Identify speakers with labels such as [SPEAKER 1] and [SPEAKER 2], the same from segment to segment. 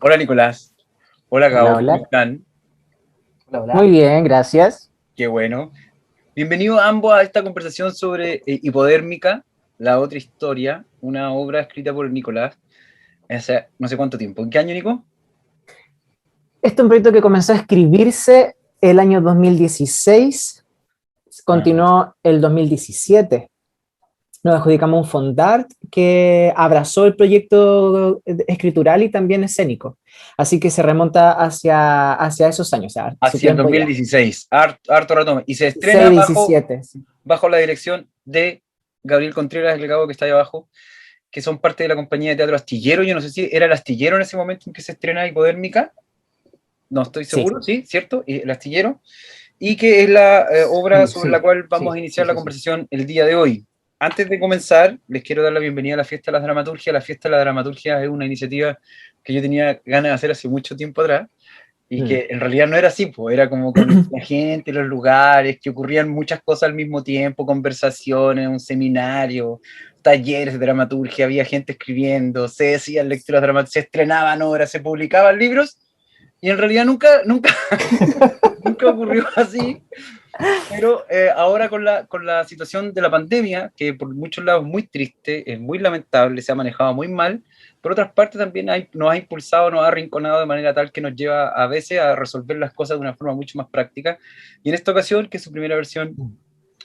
[SPEAKER 1] Hola Nicolás, hola
[SPEAKER 2] Hola,
[SPEAKER 1] Gabo, ¿cómo
[SPEAKER 2] hola.
[SPEAKER 1] están?
[SPEAKER 3] Hola,
[SPEAKER 2] Muy
[SPEAKER 3] hola.
[SPEAKER 2] bien, gracias.
[SPEAKER 1] Qué bueno. Bienvenidos ambos a esta conversación sobre Hipodérmica, la otra historia, una obra escrita por Nicolás hace no sé cuánto tiempo. ¿En qué año, Nico?
[SPEAKER 2] Este es un proyecto que comenzó a escribirse el año 2016,
[SPEAKER 1] Ah,
[SPEAKER 2] continuó el 2017. Nos adjudicamos un fondart que abrazó el proyecto escritural y también escénico. Así que se remonta hacia esos años, o sea, su
[SPEAKER 1] hacia el
[SPEAKER 2] tiempo ya.
[SPEAKER 1] 2016, harto rato. Y se estrena
[SPEAKER 2] 16,
[SPEAKER 1] bajo,
[SPEAKER 2] 17. Sí.
[SPEAKER 1] bajo la dirección de Gabriel Contreras, el Gabo que está ahí abajo, que son parte de la compañía de teatro Astillero. Yo no sé si era el Astillero en ese momento en que se estrena Hipodérmica, no estoy
[SPEAKER 2] Sí.
[SPEAKER 1] seguro, ¿sí? ¿Cierto? El Astillero. Y que es la obra
[SPEAKER 3] Sí,
[SPEAKER 1] sobre la cual vamos a iniciar la
[SPEAKER 3] sí.
[SPEAKER 1] conversación el día de hoy. Antes de comenzar, les quiero dar la bienvenida a la Fiesta de la Dramaturgia. La Fiesta de la Dramaturgia es una iniciativa que yo tenía ganas de hacer hace mucho tiempo atrás y
[SPEAKER 2] Mm.
[SPEAKER 1] que en realidad no era así, pues era como con la gente, los lugares, que ocurrían muchas cosas al mismo tiempo, conversaciones, un seminario, talleres de dramaturgia, había gente escribiendo, se decían lecturas dramáticas, se estrenaban obras, se publicaban libros y en realidad nunca ocurrió así, pero ahora con la situación de la pandemia, que por muchos lados es muy triste, es muy lamentable, se ha manejado muy mal, por otras partes también nos ha impulsado, nos ha arrinconado de manera tal que nos lleva a veces a resolver las cosas de una forma mucho más práctica. Y en esta ocasión, que es su primera versión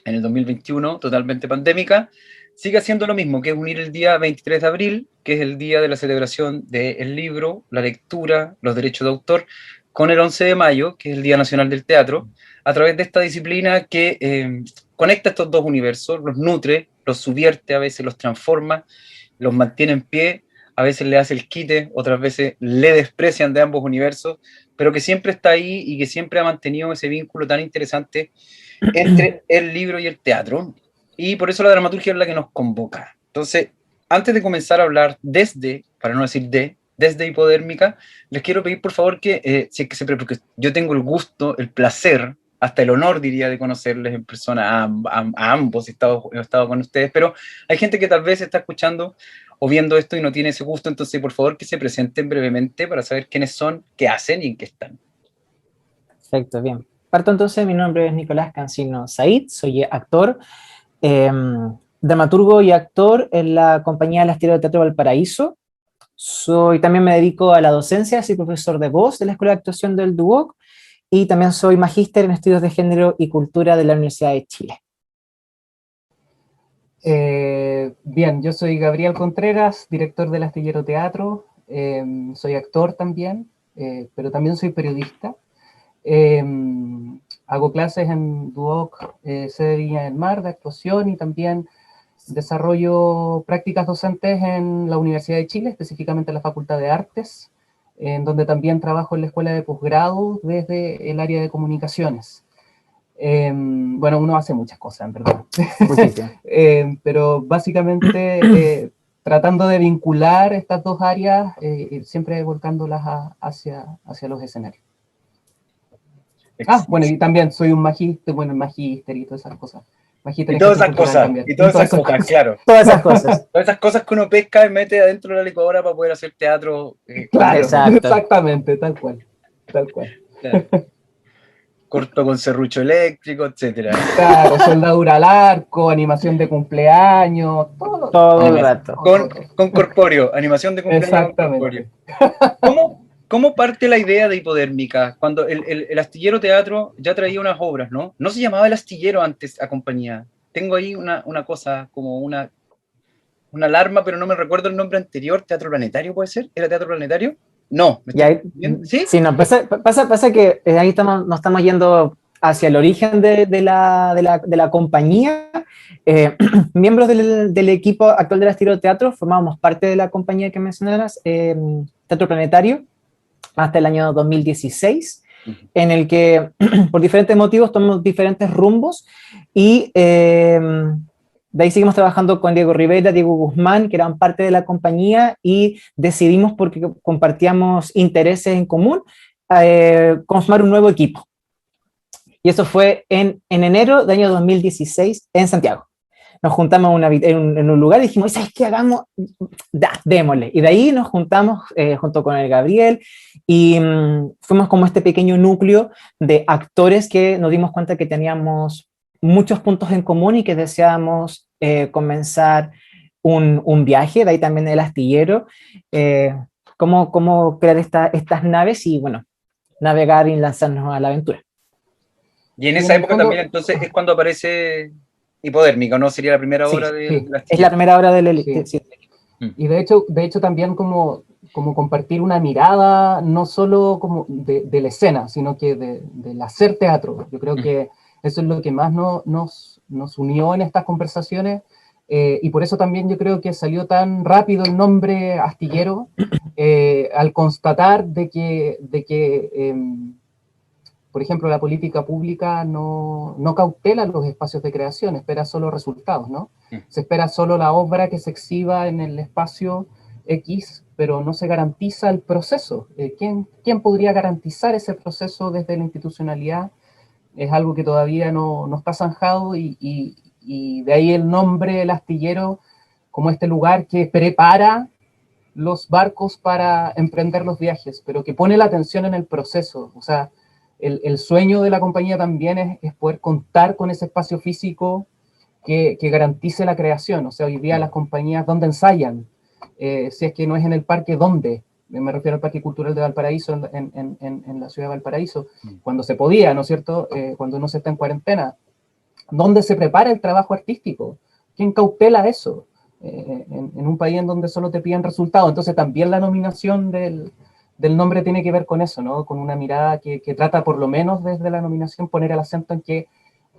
[SPEAKER 1] en el 2021, totalmente pandémica, sigue haciendo lo mismo, que es unir el día 23 de abril, que es el día de la celebración del libro, la lectura, los derechos de autor, con el 11 de mayo, que es el Día Nacional del Teatro, a través de esta disciplina que conecta estos dos universos, los nutre, los subvierte, a veces los transforma, los mantiene en pie, a veces le hace el quite, otras veces le desprecian de ambos universos, pero que siempre está ahí y que siempre ha mantenido ese vínculo tan interesante entre el libro y el teatro, y por eso la dramaturgia es la que nos convoca. Entonces, antes de comenzar a hablar desde, para no decir desde Hipodérmica, les quiero pedir por favor que, si es que porque yo tengo el gusto, el placer, hasta el honor diría de conocerles en persona a ambos, he estado con ustedes, pero hay gente que tal vez está escuchando o viendo esto y no tiene ese gusto, entonces por favor que se presenten brevemente para saber quiénes son, qué hacen y en qué están.
[SPEAKER 2] Perfecto, bien. Parto entonces, mi nombre es Nicolás Cancino Said, soy actor, eh, dramaturgo y actor en la compañía del Astillero de Teatro Valparaíso. También me dedico a la docencia, soy profesor de voz de la Escuela de Actuación del DUOC y también soy magíster en estudios de género y cultura de la Universidad de Chile.
[SPEAKER 3] Bien, yo soy Gabriel Contreras, director del Astillero Teatro. Soy actor también, pero también soy periodista. Eh, Hago clases en DUOC, sede Viña del Mar, de actuación, y también desarrollo prácticas docentes en la Universidad de Chile, específicamente en la Facultad de Artes, en donde también trabajo en la escuela de posgrado desde el área de comunicaciones. Bueno, uno hace muchas cosas, en verdad.
[SPEAKER 2] Muchísimo.
[SPEAKER 3] Pero básicamente tratando de vincular estas dos áreas, siempre volcándolas hacia los escenarios. Ah, bueno, y también soy un magíster, bueno, el magíster y todas esas cosas. Magíster
[SPEAKER 1] Y
[SPEAKER 3] en
[SPEAKER 1] todas
[SPEAKER 3] gestión
[SPEAKER 1] esas
[SPEAKER 3] cultural
[SPEAKER 1] cosas,
[SPEAKER 3] también.
[SPEAKER 1] y
[SPEAKER 3] Y
[SPEAKER 1] todas
[SPEAKER 3] todas
[SPEAKER 1] esas
[SPEAKER 3] esas
[SPEAKER 1] cosas,
[SPEAKER 3] cosas.
[SPEAKER 1] claro.
[SPEAKER 2] Todas esas cosas.
[SPEAKER 1] Todas esas cosas que uno pesca y mete adentro de la licuadora para poder hacer teatro cuando
[SPEAKER 3] Claro,
[SPEAKER 2] Exacto.
[SPEAKER 3] exactamente, tal cual. Tal cual.
[SPEAKER 1] claro, corto con serrucho eléctrico, etcétera.
[SPEAKER 3] Claro, soldadura al arco, animación de cumpleaños,
[SPEAKER 2] Todo el
[SPEAKER 1] Animación
[SPEAKER 2] rato.
[SPEAKER 3] todo.
[SPEAKER 1] con corpóreo, animación de cumpleaños con corpóreo.
[SPEAKER 3] Exactamente.
[SPEAKER 1] ¿Cómo parte la idea de Hipodérmica? Cuando el Astillero Teatro ya traía unas obras, ¿no? No se llamaba el Astillero antes a compañía. Tengo ahí una cosa, como una alarma, pero no me recuerdo el nombre anterior. ¿Teatro Planetario puede ser? ¿Era Teatro Planetario? No, ¿me
[SPEAKER 2] Y
[SPEAKER 1] estoy
[SPEAKER 2] ahí,
[SPEAKER 1] confundiendo? ¿Sí?
[SPEAKER 2] sí, no, pasa que ahí nos estamos yendo hacia el origen de la compañía. Miembros del equipo actual del Astillero Teatro formábamos parte de la compañía que mencionaras, Teatro Planetario, hasta el año 2016, en el que por diferentes motivos tomamos diferentes rumbos y de ahí seguimos trabajando con Diego Rivera, Diego Guzmán, que eran parte de la compañía y decidimos, porque compartíamos intereses en común, conformar un nuevo equipo. Y eso fue en enero del año 2016 en Santiago. nos juntamos en un lugar y dijimos, ¿sabes qué? Hagamos, démosle. Y de ahí nos juntamos junto con el Gabriel y fuimos como este pequeño núcleo de actores que nos dimos cuenta que teníamos muchos puntos en común y que deseábamos comenzar un viaje, de ahí también el astillero, cómo crear estas naves y, bueno, navegar y lanzarnos a la aventura.
[SPEAKER 1] Y en esa época también, entonces, es cuando aparece Hipodérmica, ¿no? Sería la primera obra de
[SPEAKER 2] la astillero. Es la primera obra del
[SPEAKER 3] sí. Y de hecho también como compartir una mirada, no solo como de la escena, sino que del hacer teatro. Yo creo que eso es lo que más nos unió en estas conversaciones, y por eso también yo creo que salió tan rápido el nombre Astillero, al constatar de que por ejemplo, la política pública no cautela los espacios de creación, espera solo resultados, ¿no? Se espera solo la obra que se exhiba en el espacio X, pero no se garantiza el proceso. ¿Quién podría garantizar ese proceso desde la institucionalidad? Es algo que todavía no está zanjado, y de ahí el nombre, el astillero, como este lugar que prepara los barcos para emprender los viajes, pero que pone la atención en el proceso. O sea, el sueño de la compañía también es poder contar con ese espacio físico que garantice la creación. O sea, hoy día las compañías, ¿dónde ensayan? Si es que no es en el parque, ¿dónde? Me refiero al Parque Cultural de Valparaíso, en la ciudad de Valparaíso, cuando se podía, ¿no es cierto? Cuando no se está en cuarentena. ¿Dónde se prepara el trabajo artístico? ¿Quién cautela eso? En un país en donde solo te piden resultados. Entonces también la nominación del nombre tiene que ver con eso, ¿no? Con una mirada que trata, por lo menos desde la nominación, poner el acento en que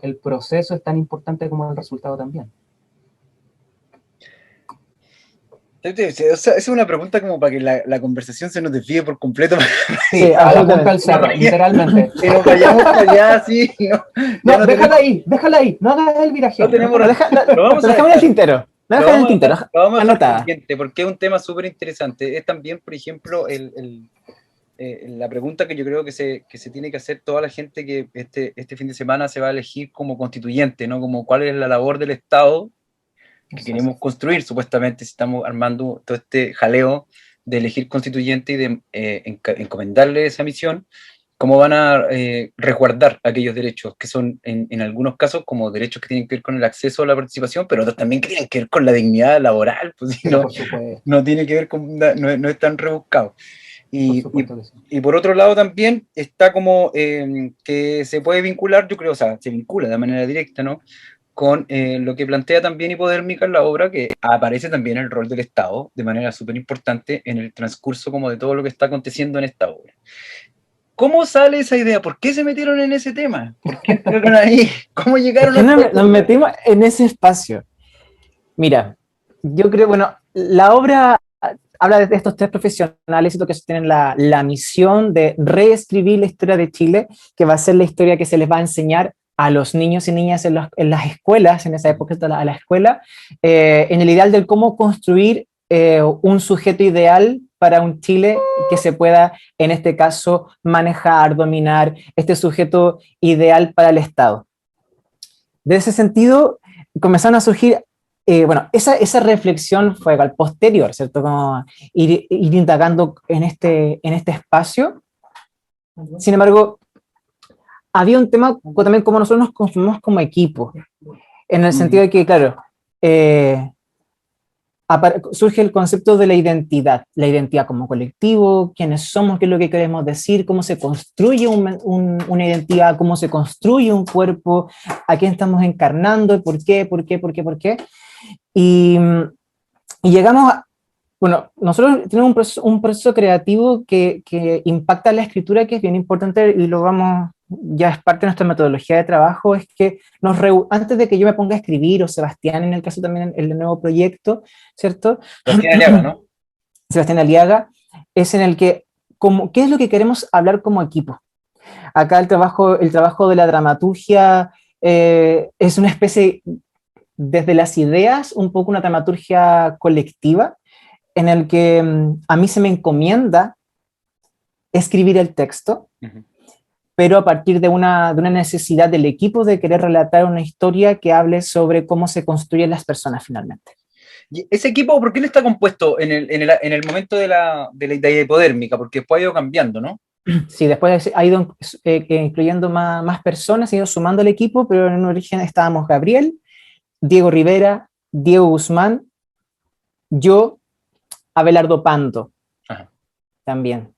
[SPEAKER 3] el proceso es tan importante como el resultado también.
[SPEAKER 1] O sea, es una pregunta como para que la conversación se nos desvíe por completo.
[SPEAKER 3] Sí, a la punta del cerro, literalmente.
[SPEAKER 1] Pero vayamos para allá, sí.
[SPEAKER 3] No, déjala ahí, no hagas el viraje.
[SPEAKER 1] No tenemos
[SPEAKER 2] Lo dejamos en el tintero. Lo
[SPEAKER 1] vamos a
[SPEAKER 2] anotada.
[SPEAKER 1] siguiente, porque es un tema súper interesante. Es también, por ejemplo, la pregunta que yo creo que se tiene que hacer toda la gente que este fin de semana se va a elegir como constituyente, ¿no? Como cuál es la labor del Estado que queremos construir, supuestamente, si estamos armando todo este jaleo de elegir constituyente y de encomendarle esa misión, cómo van a resguardar aquellos derechos que son, en algunos casos, como derechos que tienen que ver con el acceso a la participación, pero otros también que tienen que ver con la dignidad laboral, pues, no tiene que ver con, no es tan rebuscado. Y por otro lado también está como que se puede vincular, yo creo, o sea, se vincula de manera directa, ¿no?, con lo que plantea también Hipodérmica en la obra, que aparece también el rol del Estado de manera súper importante en el transcurso como de todo lo que está aconteciendo en esta obra. ¿Cómo sale esa idea? ¿Por qué se metieron en ese tema? ¿Por qué entraron ahí? ¿Cómo llegaron a
[SPEAKER 2] nos metimos en ese espacio? Mira, yo creo, bueno, la obra habla de estos tres profesionales que tienen la misión de reescribir la historia de Chile, que va a ser la historia que se les va a enseñar a los niños y niñas en las escuelas, en esa época a la escuela, en el ideal de cómo construir un sujeto ideal para un Chile que se pueda, en este caso, manejar, dominar, este sujeto ideal para el Estado. De ese sentido, comenzaron a surgir, bueno, esa reflexión fue al posterior, ¿cierto? Como ir indagando en este espacio. Sin embargo, había un tema también como nosotros nos conformamos como equipo, en el sentido de que, claro, surge el concepto de la identidad como colectivo, quiénes somos, qué es lo que queremos decir, cómo se construye una identidad, cómo se construye un cuerpo, a quién estamos encarnando, por qué. Y llegamos a, bueno, nosotros tenemos un proceso creativo que impacta la escritura, que es bien importante, y lo vamos, ya es parte de nuestra metodología de trabajo, es que antes de que yo me ponga a escribir, o Sebastián en el caso también, el nuevo proyecto, ¿cierto?
[SPEAKER 1] Sebastián Aliaga, ¿no?
[SPEAKER 2] Sebastián Aliaga, es en el que, ¿qué es lo que queremos hablar como equipo? Acá el trabajo de la dramaturgia es una especie, desde las ideas, un poco una dramaturgia colectiva, en el que a mí se me encomienda escribir el texto, pero a partir de una necesidad del equipo de querer relatar una historia que hable sobre cómo se construyen las personas finalmente.
[SPEAKER 1] ¿Y ese equipo por qué no está compuesto en el momento de la idea hipodérmica? Porque después ha ido cambiando, ¿no?
[SPEAKER 2] Sí, después ha ido incluyendo más personas, ha ido sumando el equipo, pero en un origen estábamos Gabriel, Diego Rivera, Diego Guzmán, yo, Abelardo Pando,
[SPEAKER 1] Ajá.
[SPEAKER 2] también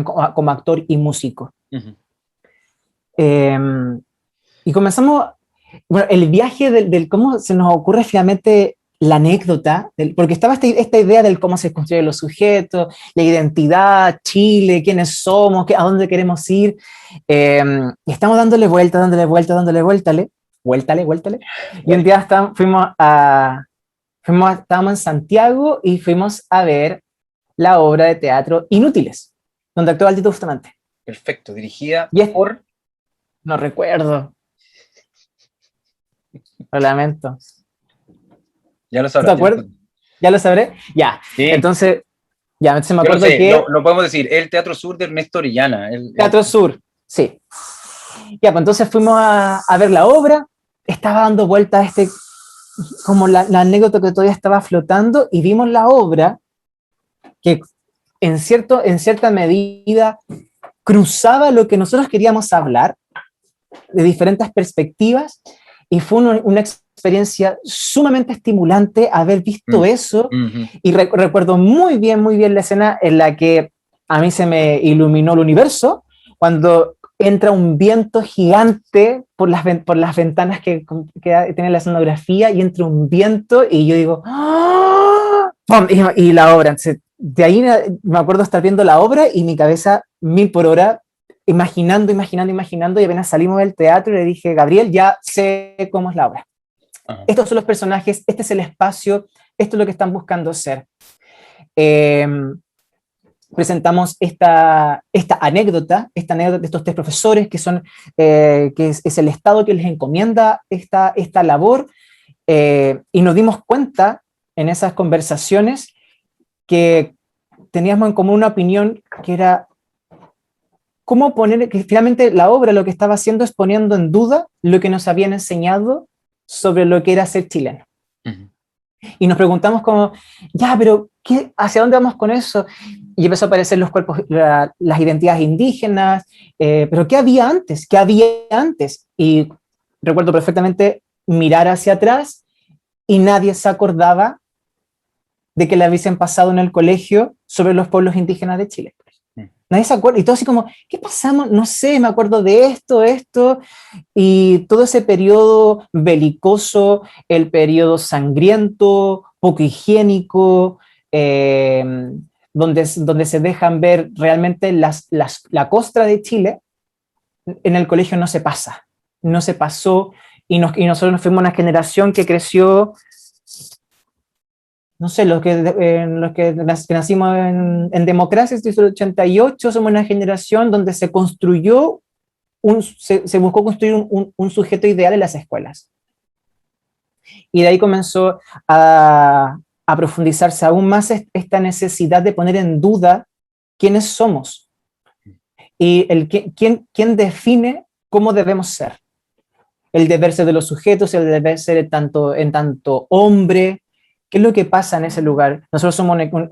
[SPEAKER 2] como actor y músico.
[SPEAKER 1] Uh-huh.
[SPEAKER 2] Y comenzamos, bueno, el viaje del cómo se nos ocurre finalmente la anécdota, porque estaba esta idea del cómo se construyen los sujetos, la identidad, Chile, quiénes somos, a dónde queremos ir, y estamos dándole vuelta, y un día estábamos en Santiago y fuimos a ver la obra de teatro Inútiles, donde actuaba Tito Bustamante.
[SPEAKER 1] Perfecto, dirigida
[SPEAKER 2] por... No recuerdo. Lo lamento.
[SPEAKER 1] Ya lo sabrás.
[SPEAKER 2] ¿Te acuerdas? ¿Ya lo sabré? Ya. Sí. Entonces me acuerdo que...
[SPEAKER 1] Lo podemos decir, el Teatro Sur de Ernesto Orellana.
[SPEAKER 2] Teatro Sur, sí. Ya, pues entonces fuimos a ver la obra, estaba dando vuelta como la anécdota que todavía estaba flotando, y vimos la obra que en cierta medida cruzaba lo que nosotros queríamos hablar de diferentes perspectivas, y fue una experiencia sumamente estimulante haber visto eso, y recuerdo muy bien la escena en la que a mí se me iluminó el universo, cuando entra un viento gigante por las ventanas que tiene la escenografía, y entra un viento y yo digo, ¡ah! Y la obra. Entonces, de ahí me acuerdo estar viendo la obra y mi cabeza 1000 por hora, imaginando, y apenas salimos del teatro le dije, Gabriel, ya sé cómo es la obra. Ajá. Estos son los personajes, este es el espacio, esto es lo que están buscando ser. Presentamos esta anécdota de estos 3 profesores que son, que es el Estado que les encomienda esta labor, y nos dimos cuenta en esas conversaciones que teníamos en común una opinión que era cómo que finalmente la obra lo que estaba haciendo es poniendo en duda lo que nos habían enseñado sobre lo que era ser chileno. Uh-huh. Y nos preguntamos como, ya, pero ¿hacia dónde vamos con eso? Y empezó a aparecer los cuerpos, las identidades indígenas, pero ¿qué había antes? ¿Qué había antes? Y recuerdo perfectamente mirar hacia atrás y nadie se acordaba de que le hubiesen pasado en el colegio sobre los pueblos indígenas de Chile. Nadie se acuerda, y todo así como, ¿qué pasamos? No sé, me acuerdo de esto, y todo ese periodo belicoso, el periodo sangriento, poco higiénico, donde se dejan ver realmente la costra de Chile, en el colegio no se pasó, y nosotros nos fuimos una generación que creció, no sé, los que nacimos en democracia, desde el 88, somos una generación donde se construyó, se buscó construir un sujeto ideal en las escuelas. Y de ahí comenzó a profundizarse aún más esta necesidad de poner en duda quiénes somos y quién define cómo debemos ser. El deber ser de los sujetos, el deber ser en tanto hombre. ¿Qué es lo que pasa en ese lugar? Nosotros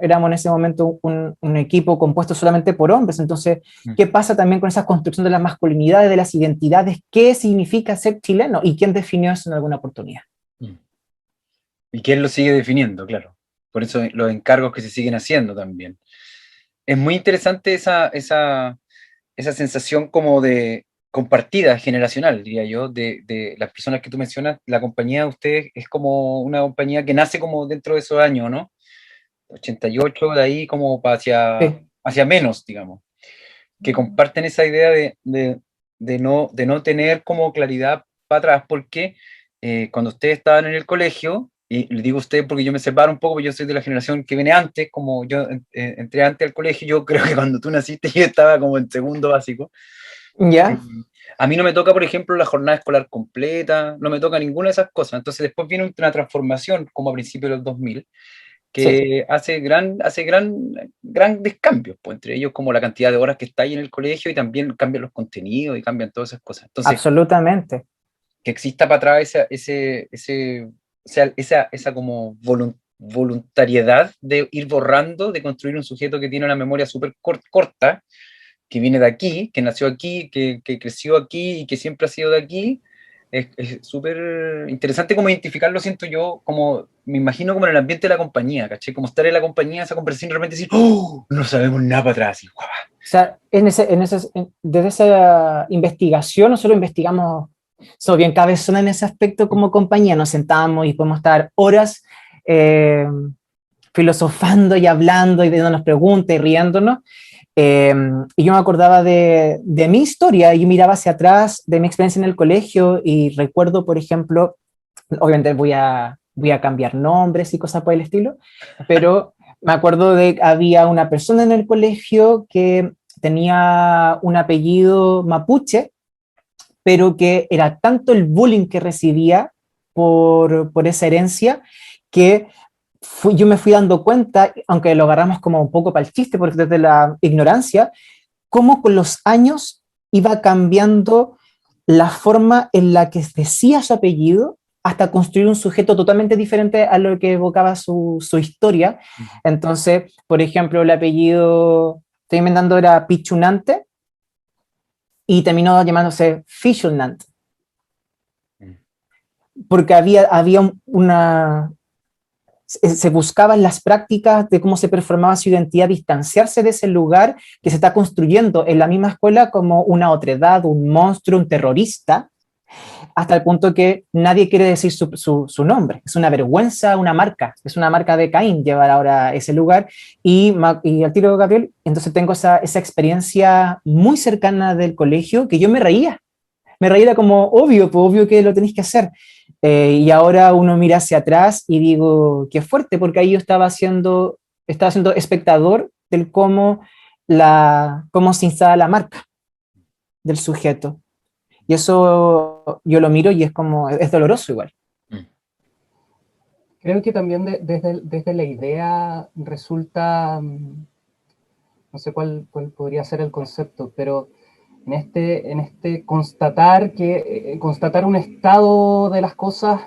[SPEAKER 2] éramos en ese momento un equipo compuesto solamente por hombres, entonces, ¿qué pasa también con esa construcción de las masculinidades, de las identidades? ¿Qué significa ser chileno? ¿Y quién definió eso en alguna oportunidad?
[SPEAKER 1] ¿Y quién lo sigue definiendo? Claro. Por eso los encargos que se siguen haciendo también. Es muy interesante esa sensación como de compartida, generacional, diría yo, de las personas que tú mencionas. La compañía de ustedes es como una compañía que nace como dentro de esos años, ¿no? 88, de ahí como hacia menos, digamos. Que comparten esa idea de no tener como claridad para atrás, porque cuando ustedes estaban en el colegio, y le digo a ustedes porque yo me separo un poco, porque yo soy de la generación que viene antes, como yo entré antes al colegio, yo creo que cuando tú naciste yo estaba como en segundo básico.
[SPEAKER 2] ¿Ya?
[SPEAKER 1] A mí no me toca, por ejemplo, la jornada escolar completa, no me toca ninguna de esas cosas. Entonces después viene una transformación, como a principios de los 2000,
[SPEAKER 2] Sí.
[SPEAKER 1] que hace grandes cambios, pues, entre ellos como la cantidad de horas que está ahí en el colegio y también cambian los contenidos y cambian todas esas cosas. Entonces,
[SPEAKER 2] Absolutamente.
[SPEAKER 1] que exista para atrás esa como voluntariedad de ir borrando, de construir un sujeto que tiene una memoria súper corta, que viene de aquí, que nació aquí, que creció aquí y que siempre ha sido de aquí. Es súper interesante como identificarlo, siento yo, como me imagino como en el ambiente de la compañía, ¿caché? Como estar en la compañía, esa conversación y de repente decir, ¡oh! No sabemos nada para atrás. Y, ¡guau!
[SPEAKER 2] O sea, desde esa investigación, nosotros investigamos, somos bien cabezones en ese aspecto como compañía, nos sentamos y podemos estar horas eh, filosofando y hablando y dándonos preguntas y riéndonos. Y yo me acordaba de mi historia y miraba hacia atrás de mi experiencia en el colegio y recuerdo, por ejemplo, obviamente voy a cambiar nombres y cosas por el estilo, pero me acuerdo de que había una persona en el colegio que tenía un apellido mapuche, pero que era tanto el bullying que recibía por esa herencia que yo me fui dando cuenta, aunque lo agarramos como un poco para el chiste, porque desde la ignorancia, cómo con los años iba cambiando la forma en la que decía su apellido hasta construir un sujeto totalmente diferente a lo que evocaba su historia. Entonces, por ejemplo, el apellido, estoy inventando, era Pichunante y terminó llamándose Fischelnant, porque había una, se buscaban las prácticas de cómo se performaba su identidad, distanciarse de ese lugar que se está construyendo en la misma escuela como una otredad, un monstruo, un terrorista, hasta el punto que nadie quiere decir su nombre. Es una vergüenza, es una marca de Caín llevar ahora ese lugar. Y al tiro, Gabriel, entonces tengo esa experiencia muy cercana del colegio que yo me reía como obvio, pues obvio que lo tenéis que hacer. Y ahora uno mira hacia atrás y digo, qué fuerte, porque ahí yo estaba siendo espectador del cómo se instala la marca del sujeto. Y eso yo lo miro y es como, es doloroso igual.
[SPEAKER 3] Creo que también desde la idea resulta, no sé cuál podría ser el concepto, pero en este constatar un estado de las cosas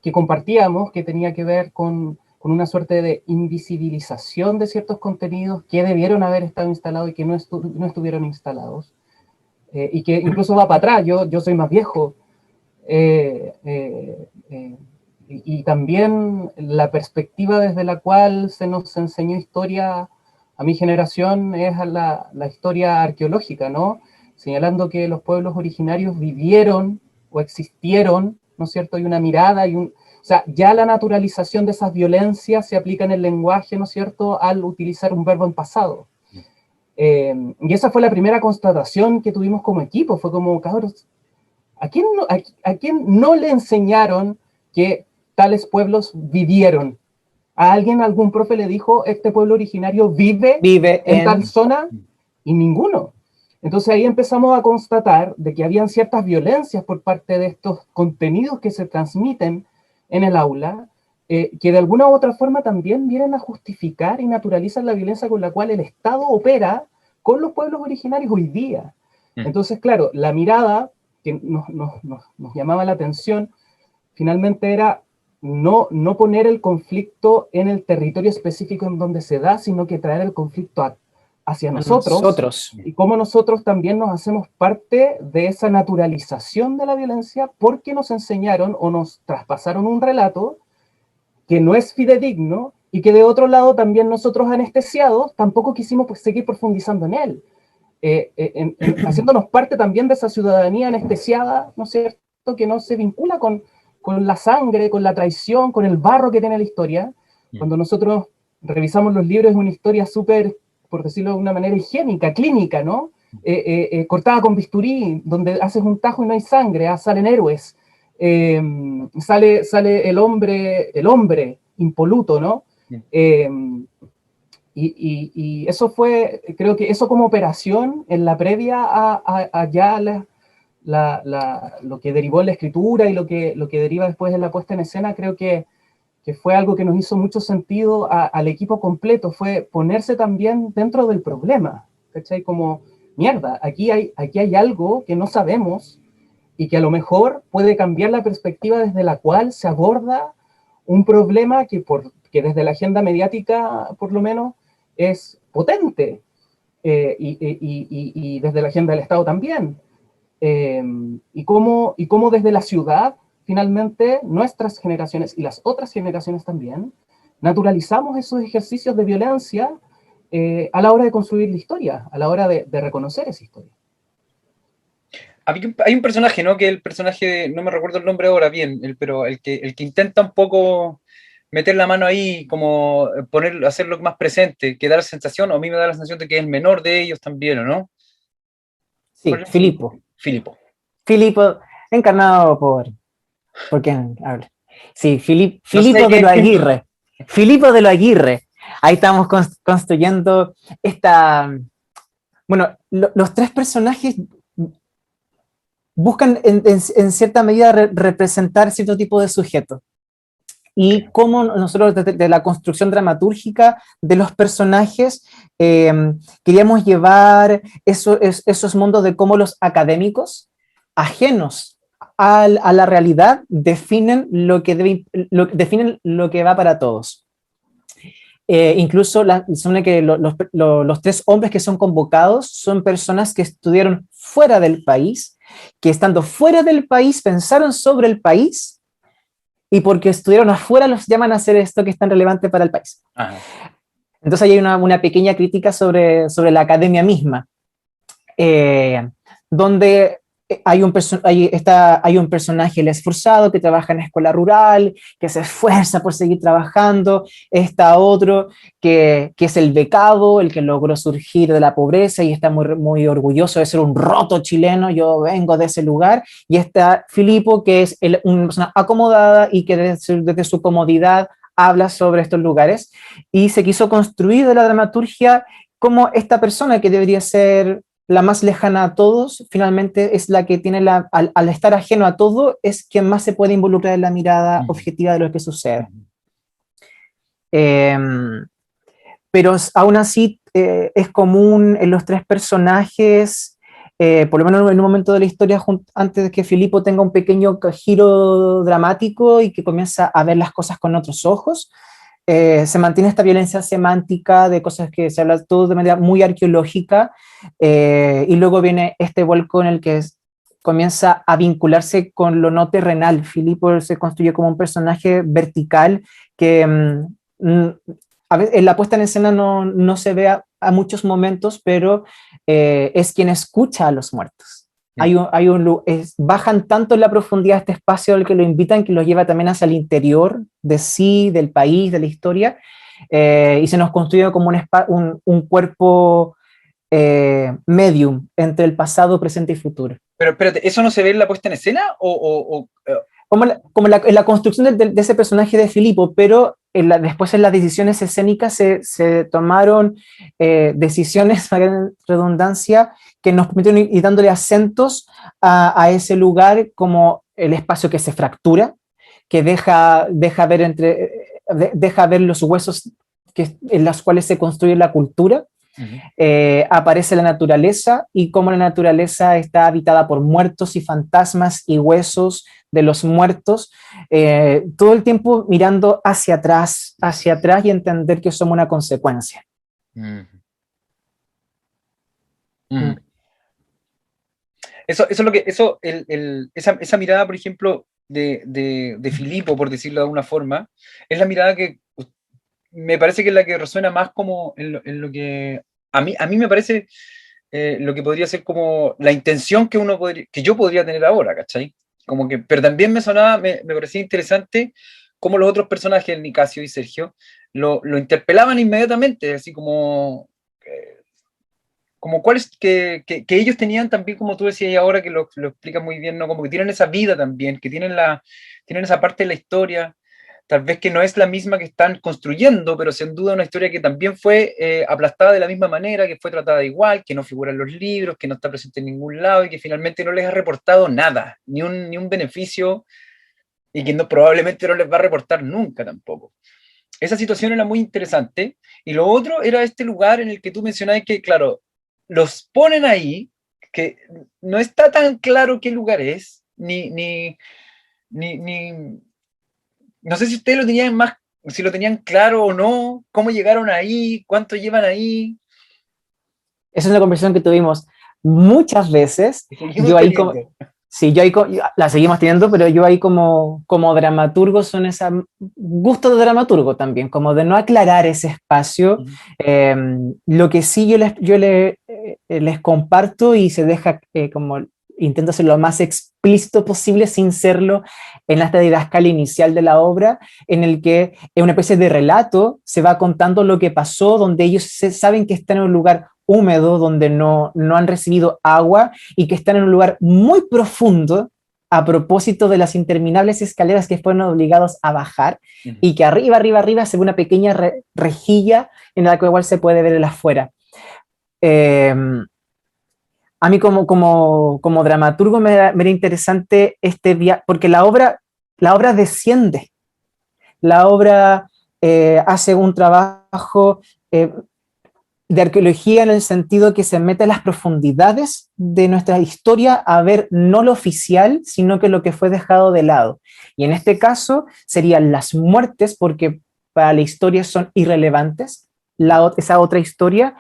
[SPEAKER 3] que compartíamos, que tenía que ver con una suerte de invisibilización de ciertos contenidos que debieron haber estado instalados y que no estuvieron instalados, y que incluso va para atrás, yo soy más viejo, y también la perspectiva desde la cual se nos enseñó historia a mi generación es la historia arqueológica, ¿no? Señalando que los pueblos originarios vivieron o existieron, ¿no es cierto? Hay una mirada, o sea, ya la naturalización de esas violencias se aplica en el lenguaje, ¿no es cierto?, al utilizar un verbo en pasado. Y esa fue la primera constatación que tuvimos como equipo, fue como, cabros, ¿a quién no le enseñaron que tales pueblos vivieron? ¿A alguien, algún profe le dijo, este pueblo originario vive en tal zona? Y ninguno. Entonces ahí empezamos a constatar de que habían ciertas violencias por parte de estos contenidos que se transmiten en el aula, que de alguna u otra forma también vienen a justificar y naturalizan la violencia con la cual el Estado opera con los pueblos originarios hoy día. Entonces, claro, la mirada que nos llamaba la atención finalmente era no poner el conflicto en el territorio específico en donde se da, sino que traer el conflicto hacia nosotros, y cómo nosotros también nos hacemos parte de esa naturalización de la violencia porque nos enseñaron o nos traspasaron un relato que no es fidedigno y que de otro lado también nosotros anestesiados tampoco quisimos seguir profundizando en él, haciéndonos parte también de esa ciudadanía anestesiada, ¿no es cierto?, que no se vincula con la sangre, con la traición, con el barro que tiene la historia. Cuando nosotros revisamos los libros es una historia súper, por decirlo de una manera higiénica, clínica, ¿no? Cortada con bisturí, donde haces un tajo y no hay sangre, salen héroes, sale el hombre impoluto, ¿no? Y eso fue, creo que eso como operación en la previa a ya lo que derivó en la escritura y lo que deriva después en la puesta en escena, creo que que fue algo que nos hizo mucho sentido al equipo completo, fue ponerse también dentro del problema, ¿cachai? Como, mierda, aquí hay algo que no sabemos y que a lo mejor puede cambiar la perspectiva desde la cual se aborda un problema que desde la agenda mediática, por lo menos, es potente, y desde la agenda del Estado también. Y cómo desde la ciudad, finalmente, nuestras generaciones y las otras generaciones también, naturalizamos esos ejercicios de violencia a la hora de construir la historia, a la hora de reconocer esa historia.
[SPEAKER 1] Hay un personaje, ¿no? Que el personaje, no me recuerdo el nombre ahora bien, pero el que intenta un poco meter la mano ahí, como hacerlo más presente, que da la sensación, o a mí me da la sensación de que es el menor de ellos también, ¿o no?
[SPEAKER 2] Sí, Filipo.
[SPEAKER 1] Filipo,
[SPEAKER 2] encarnado ¿por quién habla? Sí, Filipo
[SPEAKER 1] no sé
[SPEAKER 2] de los Aguirre. Filipo de los Aguirre. Ahí estamos construyendo esta... Bueno, los tres personajes buscan en cierta medida representar cierto tipo de sujeto. Y cómo nosotros desde la construcción dramatúrgica de los personajes queríamos llevar esos mundos de cómo los académicos, ajenos a la realidad, definen lo que va para todos. Incluso supone que los tres hombres que son convocados son personas que estudiaron fuera del país, que estando fuera del país pensaron sobre el país, y porque estuvieron afuera los llaman a hacer esto que es tan relevante para el país. Ajá. Entonces ahí hay una pequeña crítica sobre la academia misma, donde hay un personaje, el esforzado, que trabaja en la escuela rural, que se esfuerza por seguir trabajando. Está otro que es el becado, el que logró surgir de la pobreza y está muy, muy orgulloso de ser un roto chileno, yo vengo de ese lugar. Y está Filipo, que es una persona acomodada y que desde su comodidad habla sobre estos lugares. Y se quiso construir de la dramaturgia como esta persona que debería ser la más lejana a todos, finalmente es la que tiene al estar ajeno a todo, es quien más se puede involucrar en la mirada objetiva de lo que sucede. Pero aún así es común en los tres personajes, por lo menos en un momento de la historia, antes de que Filipo tenga un pequeño giro dramático y que comienza a ver las cosas con otros ojos, se mantiene esta violencia semántica de cosas que se habla todo de manera muy arqueológica, y luego viene este vuelco en el que comienza a vincularse con lo no terrenal. Filipo se construye como un personaje vertical que a veces, en la puesta en escena no se ve a muchos momentos, pero es quien escucha a los muertos. Bajan tanto en la profundidad de este espacio al que lo invitan, que los lleva también hacia el interior de sí, del país, de la historia, y se nos construye como un cuerpo medium entre el pasado, presente y futuro.
[SPEAKER 1] Pero espérate, ¿eso no se ve en la puesta en escena?
[SPEAKER 2] Como en la construcción de ese personaje de Filipo, pero después en las decisiones escénicas se tomaron decisiones, para redundancia, que nos permitieron ir dándole acentos a ese lugar, como el espacio que se fractura, que deja ver los huesos en los cuales se construye la cultura. Aparece la naturaleza y cómo la naturaleza está habitada por muertos y fantasmas y huesos de los muertos, todo el tiempo mirando hacia atrás y entender que somos una consecuencia.
[SPEAKER 1] Esa mirada, por ejemplo, de Filipo, por decirlo de alguna forma, es la mirada que me parece que es la que resuena más como en lo que a mí me parece lo que podría ser como la intención que yo podría tener ahora, ¿cachai? Como que, pero también me parecía interesante cómo los otros personajes, Nicasio y Sergio, lo interpelaban inmediatamente, así como cuáles que ellos tenían también, como tú decías ahora, que lo explicas muy bien, ¿no? Como que tienen esa vida también, que tienen esa parte de la historia, tal vez que no es la misma que están construyendo, pero sin duda una historia que también fue aplastada de la misma manera, que fue tratada igual, que no figura en los libros, que no está presente en ningún lado y que finalmente no les ha reportado nada, ni un beneficio y que probablemente no les va a reportar nunca tampoco. Esa situación era muy interesante. Y lo otro era este lugar en el que tú mencionabas que, claro, los ponen ahí, que no está tan claro qué lugar es, ni no sé si ustedes lo tenían más, si lo tenían claro o no, cómo llegaron ahí, cuánto llevan ahí.
[SPEAKER 2] Esa es una conversación que tuvimos muchas veces.
[SPEAKER 1] Y seguimos
[SPEAKER 2] Yo ahí
[SPEAKER 1] teniendo.
[SPEAKER 2] como, sí, la seguimos teniendo, pero yo ahí como dramaturgo son ese gusto de dramaturgo también, como de no aclarar ese espacio. Lo que sí les comparto y se deja como intento ser lo más explícito posible sin serlo en esta didascalia inicial de la obra, en el que en una especie de relato se va contando lo que pasó, donde ellos saben que están en un lugar húmedo, donde no han recibido agua y que están en un lugar muy profundo a propósito de las interminables escaleras que fueron obligados a bajar y que arriba se ve una pequeña rejilla en la cual se puede ver el afuera. A mí como dramaturgo me era interesante este viaje, porque la obra desciende, la obra hace un trabajo de arqueología en el sentido que se mete a las profundidades de nuestra historia a ver no lo oficial, sino que lo que fue dejado de lado. Y en este caso serían las muertes, porque para la historia son irrelevantes, esa otra historia,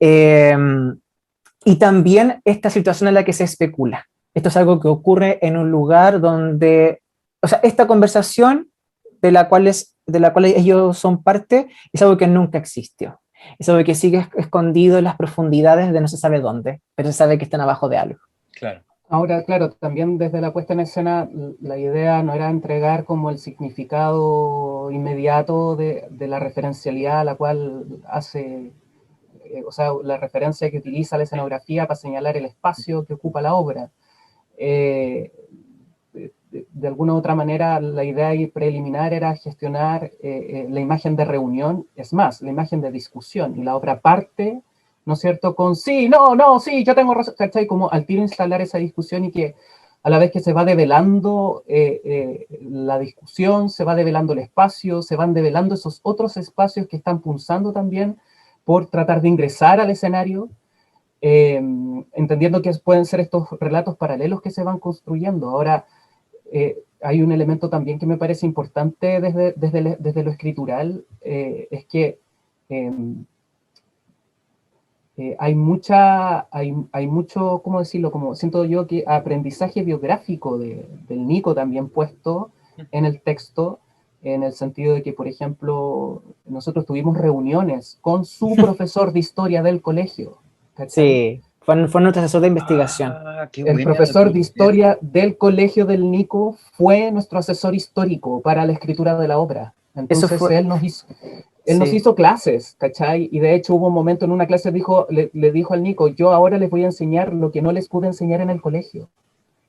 [SPEAKER 2] y también esta situación en la que se especula. Esto es algo que ocurre en un lugar donde, o sea, esta conversación de la cual ellos son parte es algo que nunca existió. Es algo que sigue escondido en las profundidades de no se sabe dónde, pero se sabe que están abajo de algo.
[SPEAKER 1] Claro.
[SPEAKER 3] Ahora, claro, también desde la puesta en escena, la idea no era entregar como el significado inmediato de la referencialidad a la cual hace, o sea, la referencia que utiliza la escenografía para señalar el espacio que ocupa la obra. De alguna u otra manera, la idea preliminar era gestionar la imagen de reunión, es más, la imagen de discusión, y la obra parte, ¿no es cierto?, con sí, no, sí, yo tengo razón, ¿cachai? Como al tiro instalar esa discusión y que a la vez que se va develando la discusión, se va develando el espacio, se van develando esos otros espacios que están pulsando también por tratar de ingresar al escenario, entendiendo que pueden ser estos relatos paralelos que se van construyendo. Ahora, hay un elemento también que me parece importante desde lo escritural, es que hay mucho, ¿cómo decirlo? Como siento yo que aprendizaje biográfico del Nico también puesto en el texto, en el sentido de que, por ejemplo, nosotros tuvimos reuniones con su profesor de historia del colegio. ¿Cachai?
[SPEAKER 2] Sí, fue nuestro asesor de investigación.
[SPEAKER 3] El profesor de historia del colegio del Nico fue nuestro asesor histórico para la escritura de la obra. Entonces él nos hizo clases, ¿cachai? Y de hecho hubo un momento en una clase le dijo al Nico, yo ahora les voy a enseñar lo que no les pude enseñar en el colegio.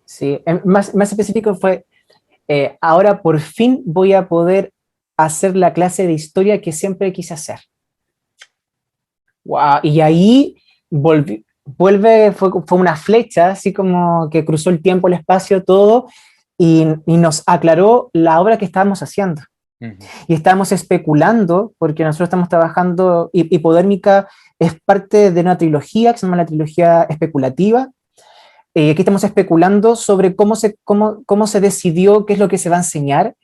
[SPEAKER 2] Sí, más específico fue, ahora por fin voy a poder hacer la clase de historia que siempre quise hacer. Wow, y ahí fue una flecha, así como que cruzó el tiempo, el espacio, todo, y nos aclaró la obra que estábamos haciendo. Y estábamos especulando, porque nosotros estamos trabajando, Hipodérmica es parte de una trilogía que se llama la trilogía especulativa. Aquí estamos especulando sobre cómo se decidió qué es lo que se va a enseñar,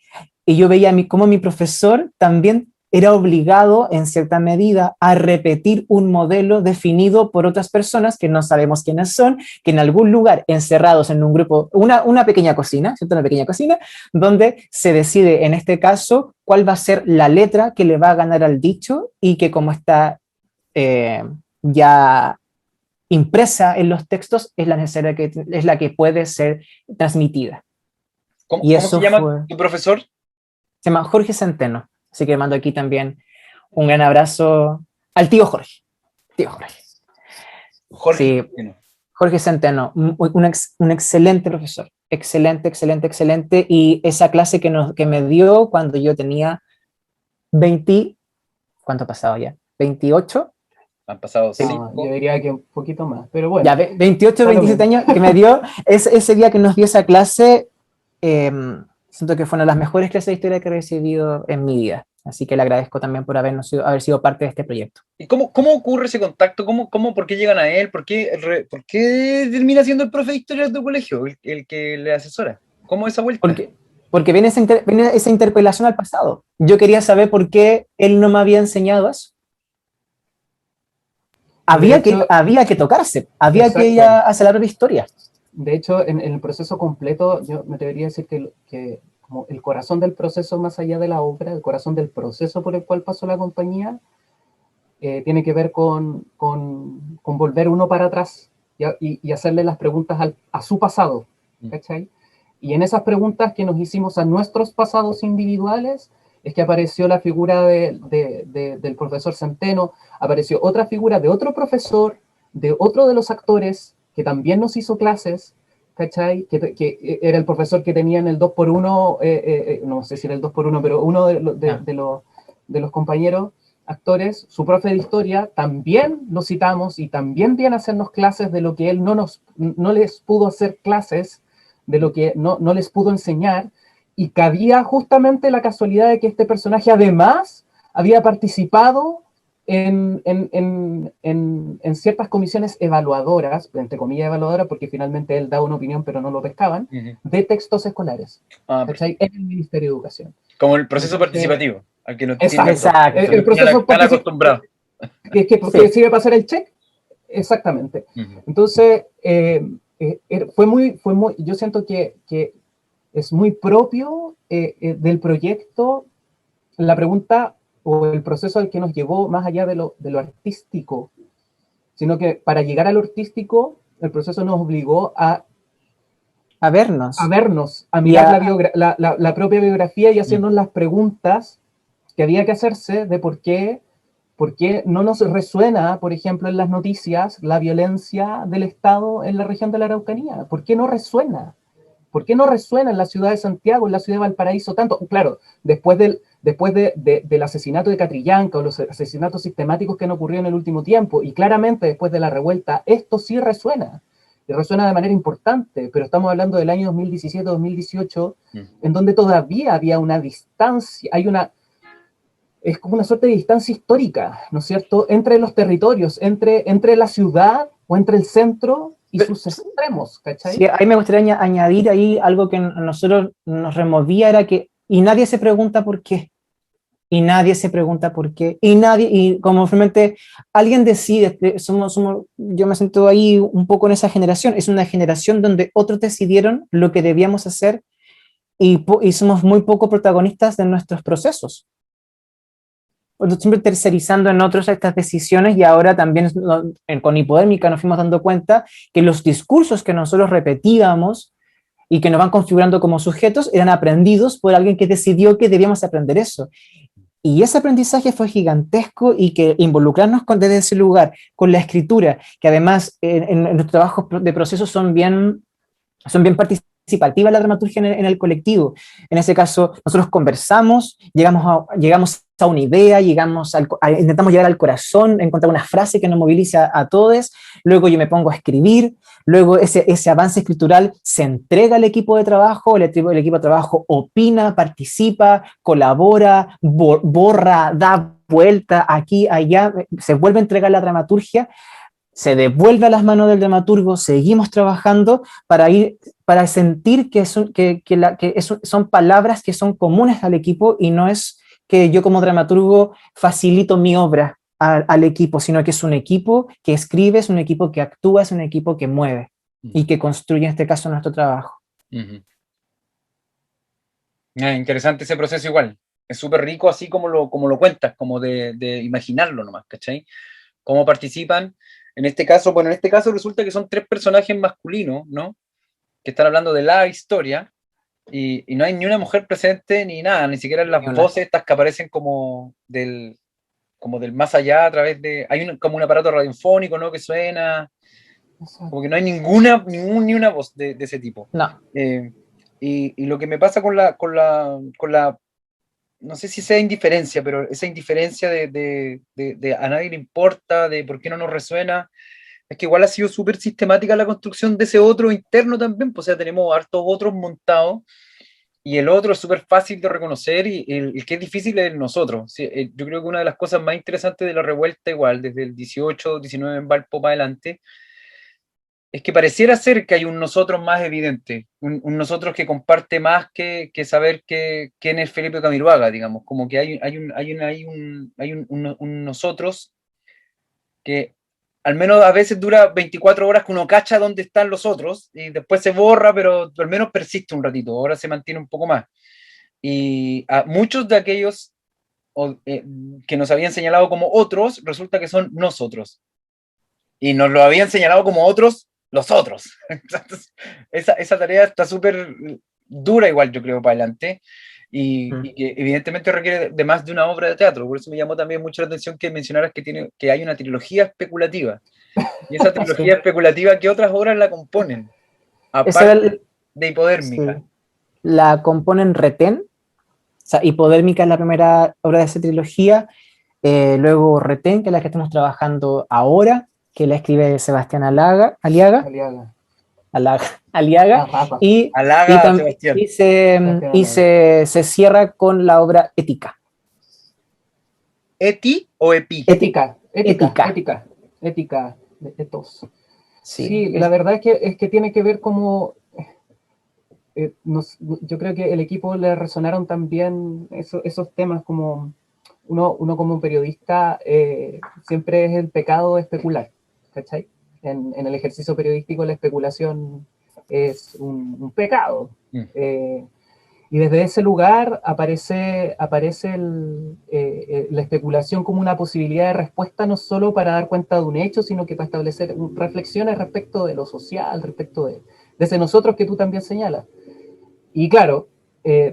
[SPEAKER 2] y yo veía cómo mi profesor también era obligado en cierta medida a repetir un modelo definido por otras personas que no sabemos quiénes son, que en algún lugar encerrados en un grupo, una pequeña cocina, ¿cierto? Una pequeña cocina, donde se decide en este caso cuál va a ser la letra que le va a ganar al dicho y que como está ya impresa en los textos es la que puede ser transmitida.
[SPEAKER 1] ¿Cómo se llama tu profesor?
[SPEAKER 2] Se llama Jorge Centeno. Así que mando aquí también un gran abrazo al tío Jorge.
[SPEAKER 1] Jorge.
[SPEAKER 2] Sí, Jorge Centeno, un excelente profesor. Excelente. Y esa clase que me dio cuando yo tenía 20, ¿cuánto ha pasado ya? ¿28?
[SPEAKER 1] Han pasado 5.
[SPEAKER 3] Yo diría que un poquito más, pero bueno.
[SPEAKER 2] Ya, 28, 27 años que me dio, ese día que nos dio esa clase, Siento que fue una de las mejores clases de historia que he recibido en mi vida. Así que le agradezco también por haber sido parte de este proyecto.
[SPEAKER 1] ¿Y cómo ocurre ese contacto? ¿Por qué llegan a él? ¿Por qué termina siendo el profe de historia de tu colegio, el que le asesora? ¿Cómo esa vuelta?
[SPEAKER 2] Porque viene esa interpelación al pasado. Yo quería saber por qué él no me había enseñado eso. Había que tocarse, había que ir a hacer la propia historia.
[SPEAKER 3] De hecho, en el proceso completo, yo me debería decir que como el corazón del proceso más allá de la obra, el corazón del proceso por el cual pasó la compañía, tiene que ver con volver uno para atrás y hacerle las preguntas a su pasado, ¿cachai? Y en esas preguntas que nos hicimos a nuestros pasados individuales, es que apareció la figura del profesor Centeno, apareció otra figura de otro profesor, de otro de los actores, que también nos hizo clases, ¿cachai? Que era el profesor que tenía en el 2x1, no sé si era el 2x1, pero uno de los compañeros actores, su profe de historia, también lo citamos y también viene a hacernos clases de lo que él no les pudo hacer clases, de lo que no les pudo enseñar, y cabía justamente la casualidad de que este personaje además había participado en ciertas comisiones evaluadoras, entre comillas evaluadoras, porque finalmente él daba una opinión pero no lo pescaban, de textos escolares, ¿cachai? En el Ministerio de Educación.
[SPEAKER 1] Como el proceso participativo, al que nos
[SPEAKER 3] exacto. El proceso
[SPEAKER 1] tan acostumbrado.
[SPEAKER 3] Que sirve para hacer el check. Exactamente. Entonces, fue muy, yo siento que es muy propio del proyecto la pregunta o el proceso al que nos llevó más allá de lo artístico, sino que para llegar a lo artístico, el proceso nos obligó a
[SPEAKER 2] vernos,
[SPEAKER 3] a mirar la propia biografía y hacernos las preguntas que había que hacerse de por qué no nos resuena, por ejemplo, en las noticias la violencia del Estado en la región de la Araucanía. ¿Por qué no resuena? ¿Por qué no resuena en la ciudad de Santiago, en la ciudad de Valparaíso tanto? Claro, después del asesinato de Catrillanca o los asesinatos sistemáticos que han ocurrido en el último tiempo, y claramente después de la revuelta, esto sí resuena. Y resuena de manera importante, pero estamos hablando del año 2017-2018, en donde todavía había una distancia, es como una suerte de distancia histórica, ¿no es cierto?, entre los territorios, entre la ciudad o entre el centro y sus extremos, ¿cachai?
[SPEAKER 2] Sí, ahí me gustaría añadir ahí algo que a nosotros nos removía, era que, y nadie se pregunta por qué, y nadie se pregunta por qué, y como realmente alguien decide, yo me siento ahí un poco en esa generación, es una generación donde otros decidieron lo que debíamos hacer y somos muy poco protagonistas de nuestros procesos. Siempre tercerizando en otros estas decisiones, y ahora también con Hipodérmica nos fuimos dando cuenta que los discursos que nosotros repetíamos y que nos van configurando como sujetos eran aprendidos por alguien que decidió que debíamos aprender eso. Y ese aprendizaje fue gigantesco, y que involucrarnos desde ese lugar, con la escritura, que además en los trabajos de proceso son bien participativa la dramaturgia en el colectivo. En ese caso, nosotros conversamos, llegamos a una idea, intentamos llegar al corazón, encontrar una frase que nos movilice a todos, luego yo me pongo a escribir, luego ese avance escritural se entrega al equipo de trabajo, el equipo de trabajo opina, participa, colabora, borra, da vuelta aquí, allá, se vuelve a entregar la dramaturgia, se devuelve a las manos del dramaturgo, seguimos trabajando para sentir que son palabras que son comunes al equipo, y no es que yo como dramaturgo facilito mi obra al equipo, sino que es un equipo que escribe, es un equipo que actúa, es un equipo que mueve y que construye, en este caso, nuestro trabajo.
[SPEAKER 1] Interesante ese proceso igual. Es súper rico así como lo cuentas, como de imaginarlo nomás, ¿cachai? Cómo participan. En este caso resulta que son 3 personajes masculinos, ¿no? Que están hablando de la historia, y no hay ni una mujer presente ni nada, ni siquiera las voces estas que aparecen como del más allá a través de... Hay como un aparato radiofónico, ¿no? Que suena... Como que no hay ni una voz de ese tipo.
[SPEAKER 2] No.
[SPEAKER 1] Y lo que me pasa con la no sé si sea indiferencia, pero esa indiferencia de a nadie le importa, de por qué no nos resuena, es que igual ha sido súper sistemática la construcción de ese otro interno también, pues, o sea, tenemos hartos otros montados, y el otro es súper fácil de reconocer, y el que es difícil es el nosotros. Sí, yo creo que una de las cosas más interesantes de la revuelta, igual, desde el 18, 19 en Valpo para adelante, es que pareciera ser que hay un nosotros más evidente, un nosotros que comparte más que saber quién es Felipe Camiroaga, digamos, como que hay un nosotros que al menos a veces dura 24 horas que uno cacha dónde están los otros y después se borra, pero al menos persiste un ratito, ahora se mantiene un poco más. Y a muchos de aquellos que nos habían señalado como otros, resulta que son nosotros. Y nos lo habían señalado como otros, los otros. Entonces, esa tarea está súper dura igual, yo creo, para adelante. Y que evidentemente requiere de más de una obra de teatro. Por eso me llamó también mucho la atención que mencionaras que hay una trilogía especulativa. Y esa trilogía
[SPEAKER 2] Sí.
[SPEAKER 1] especulativa, ¿qué otras obras la componen?
[SPEAKER 2] Esa era
[SPEAKER 1] Aparte de Hipodérmica.
[SPEAKER 2] sí. La componen Retén, o sea, Hipodérmica es la primera obra de esa trilogía, luego Retén, que es la que estamos trabajando ahora, que la escribe Sebastián Aliaga,
[SPEAKER 3] Aliaga.
[SPEAKER 2] Aliaga,
[SPEAKER 3] Rafa.
[SPEAKER 2] y,
[SPEAKER 1] Halaga a Sebastián.
[SPEAKER 3] Sebastián
[SPEAKER 2] y
[SPEAKER 3] Aliaga.
[SPEAKER 2] se cierra con la obra Ética.
[SPEAKER 1] ¿Eti o Epi?
[SPEAKER 3] Ética,
[SPEAKER 2] Ética.
[SPEAKER 3] ética, etos.
[SPEAKER 2] Sí,
[SPEAKER 3] Sí, la verdad es que tiene que ver como, yo creo que el equipo le resonaron también esos temas como uno como periodista siempre es el pecado de especular, ¿cachai? En el ejercicio periodístico la especulación es un pecado. Eh, y desde ese lugar aparece la especulación como una posibilidad de respuesta no solo para dar cuenta de un hecho, sino que para establecer reflexiones respecto de lo social, respecto de ese nosotros que tú también señalas. Y claro,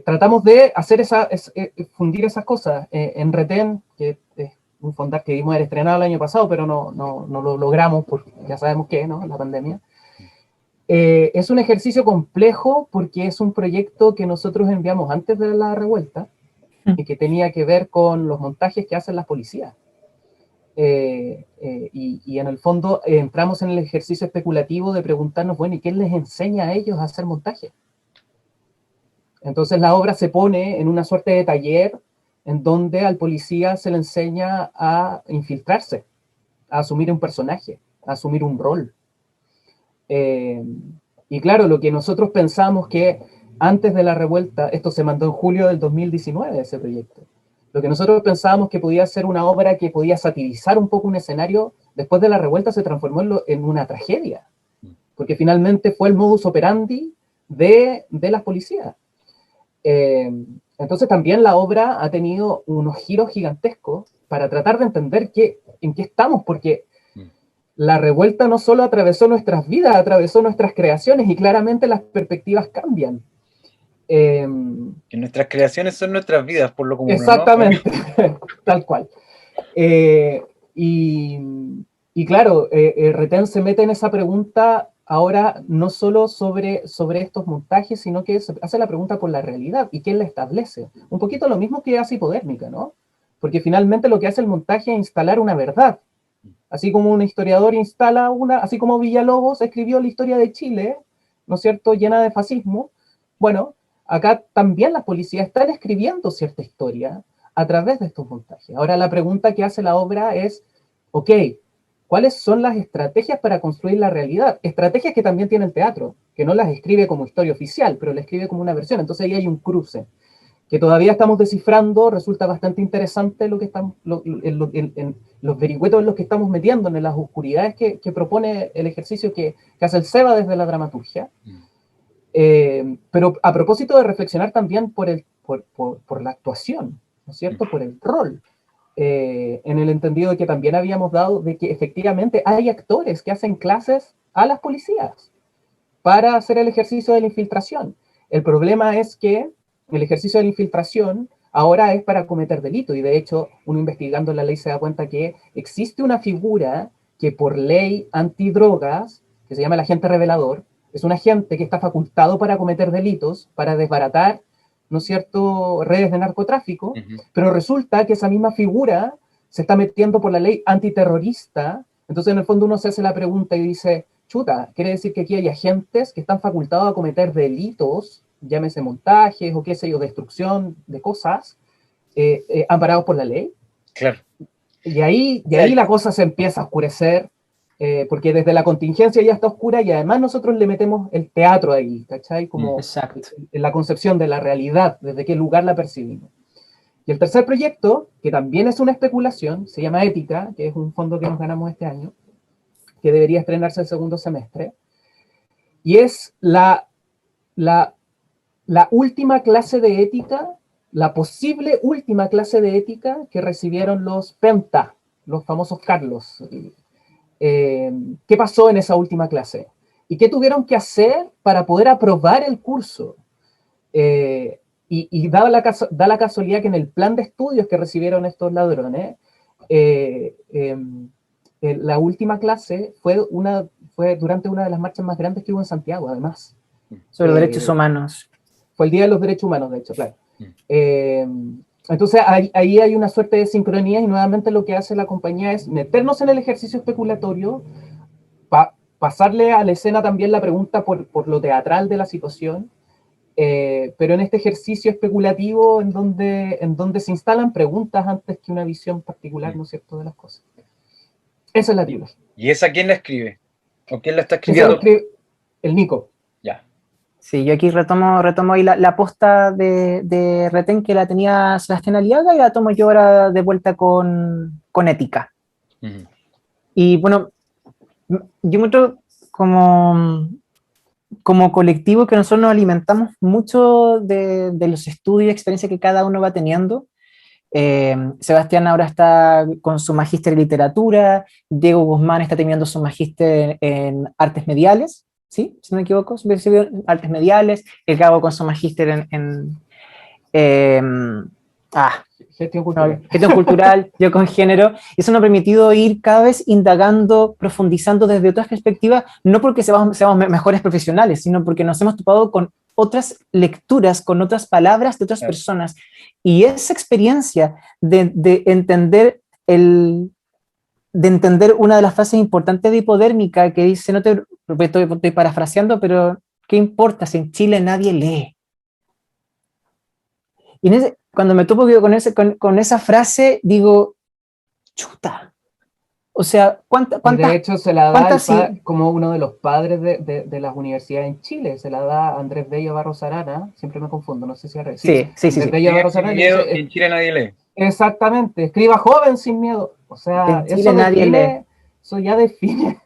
[SPEAKER 3] tratamos de hacer fundir esas cosas. En Retén, que es un fondar que vimos haber estrenado el año pasado, pero no lo logramos, porque ya sabemos qué, ¿no? La pandemia. Es un ejercicio complejo porque es un proyecto que nosotros enviamos antes de la revuelta y que tenía que ver con los montajes que hacen las policías. Y en el fondo entramos en el ejercicio especulativo de preguntarnos, bueno, ¿y qué les enseña a ellos a hacer montaje? Entonces la obra se pone en una suerte de taller en donde al policía se le enseña a infiltrarse, a asumir un personaje, a asumir un rol. Y claro, lo que nosotros pensamos que antes de la revuelta, esto se mandó en julio del 2019, ese proyecto, lo que nosotros pensábamos que podía ser una obra que podía satirizar un poco un escenario, después de la revuelta se transformó en una tragedia, porque finalmente fue el modus operandi de las policías. Entonces también la obra ha tenido unos giros gigantescos para tratar de entender en qué estamos, porque la revuelta no solo atravesó nuestras vidas, atravesó nuestras creaciones y claramente las perspectivas cambian.
[SPEAKER 1] Que nuestras creaciones son nuestras vidas, por lo común,
[SPEAKER 3] Exactamente, ¿no? Tal cual. Y claro, Retén se mete en esa pregunta ahora no solo sobre estos montajes, sino que se hace la pregunta por la realidad y quién la establece. Un poquito lo mismo que hace Hipodérmica, ¿no? Porque finalmente lo que hace el montaje es instalar una verdad. Así como un historiador instala así como Villalobos escribió la historia de Chile, ¿no es cierto?, llena de fascismo. Bueno, acá también las policías están escribiendo cierta historia a través de estos montajes. Ahora la pregunta que hace la obra es, ok, ¿cuáles son las estrategias para construir la realidad? Estrategias que también tiene el teatro, que no las escribe como historia oficial, pero la escribe como una versión. Entonces ahí hay un cruce que todavía estamos descifrando. Resulta bastante interesante lo que estamos, en los vericuetos en los que estamos metiendo, en las oscuridades que propone el ejercicio que hace el SEBA desde la dramaturgia. Pero a propósito de reflexionar también por la actuación, ¿no es cierto?, por el rol. En el entendido de que también habíamos dado de que efectivamente hay actores que hacen clases a las policías para hacer el ejercicio de la infiltración. El problema es que el ejercicio de la infiltración ahora es para cometer delito, y de hecho uno investigando la ley se da cuenta que existe una figura que por ley antidrogas, que se llama el agente revelador, es un agente que está facultado para cometer delitos, para desbaratar, ¿no es cierto?, redes de narcotráfico, pero resulta que esa misma figura se está metiendo por la ley antiterrorista. Entonces en el fondo uno se hace la pregunta y dice, chuta, quiere decir que aquí hay agentes que están facultados a cometer delitos llámese montajes o qué sé yo, destrucción de cosas, amparados por la ley.
[SPEAKER 1] Claro.
[SPEAKER 3] Y ahí la cosa se empieza a oscurecer, porque desde la contingencia ya está oscura y además nosotros le metemos el teatro ahí, ¿cachai? Como
[SPEAKER 2] Exacto.
[SPEAKER 3] en la concepción de la realidad, desde qué lugar la percibimos. Y el tercer proyecto, que también es una especulación, se llama Ética, que es un fondo que nos ganamos este año, que debería estrenarse el segundo semestre, y es la última clase de ética, la posible última clase de ética que recibieron los Penta, los famosos Carlos. ¿Qué pasó en esa última clase? ¿Y qué tuvieron que hacer para poder aprobar el curso? Y da la casualidad que en el plan de estudios que recibieron estos ladrones, la última clase fue durante una de las marchas más grandes que hubo en Santiago, además.
[SPEAKER 2] Sobre derechos humanos.
[SPEAKER 3] Fue el Día de los Derechos Humanos, de hecho, claro. Entonces ahí hay una suerte de sincronía y nuevamente lo que hace la compañía es meternos en el ejercicio especulatorio, pasarle a la escena también la pregunta por lo teatral de la situación, pero en este ejercicio especulativo en donde se instalan preguntas antes que una visión particular, ¿no es cierto?, de las cosas. Esa es la trilogía.
[SPEAKER 1] ¿Y esa quién la escribe? ¿O quién la está escribiendo?
[SPEAKER 3] El Nico.
[SPEAKER 1] Ya.
[SPEAKER 2] Sí, yo aquí retomo ahí la posta de Retén que la tenía Sebastián Aliaga y la tomo yo ahora de vuelta con Ética.
[SPEAKER 1] Uh-huh.
[SPEAKER 2] Y bueno, yo mucho como colectivo que nosotros nos alimentamos mucho de los estudios y experiencias que cada uno va teniendo. Sebastián ahora está con su magíster en literatura, Diego Guzmán está terminando su magíster en artes mediales, ¿sí? Si no me equivoco, artes mediales, el Gabo con su magíster gestión cultural, yo con género. Eso nos ha permitido ir cada vez indagando, profundizando desde otras perspectivas, no porque seamos mejores profesionales, sino porque nos hemos topado con otras lecturas, con otras palabras de otras personas. Y esa experiencia de entender una de las frases importantes de Hipodérmica que dice, estoy parafraseando, pero ¿qué importa si en Chile nadie lee? Y cuando me topo con esa frase, digo, chuta. O sea, ¿cuántas?
[SPEAKER 3] De hecho, se la da como uno de los padres de las universidades en Chile, se la da Andrés Bello Barros Arana, siempre me confundo, no sé si es
[SPEAKER 2] sí.
[SPEAKER 3] Andrés Bello Barros Arana.
[SPEAKER 1] En Chile nadie lee.
[SPEAKER 3] Exactamente, escriba joven sin miedo. O sea,
[SPEAKER 2] eso
[SPEAKER 3] ya define.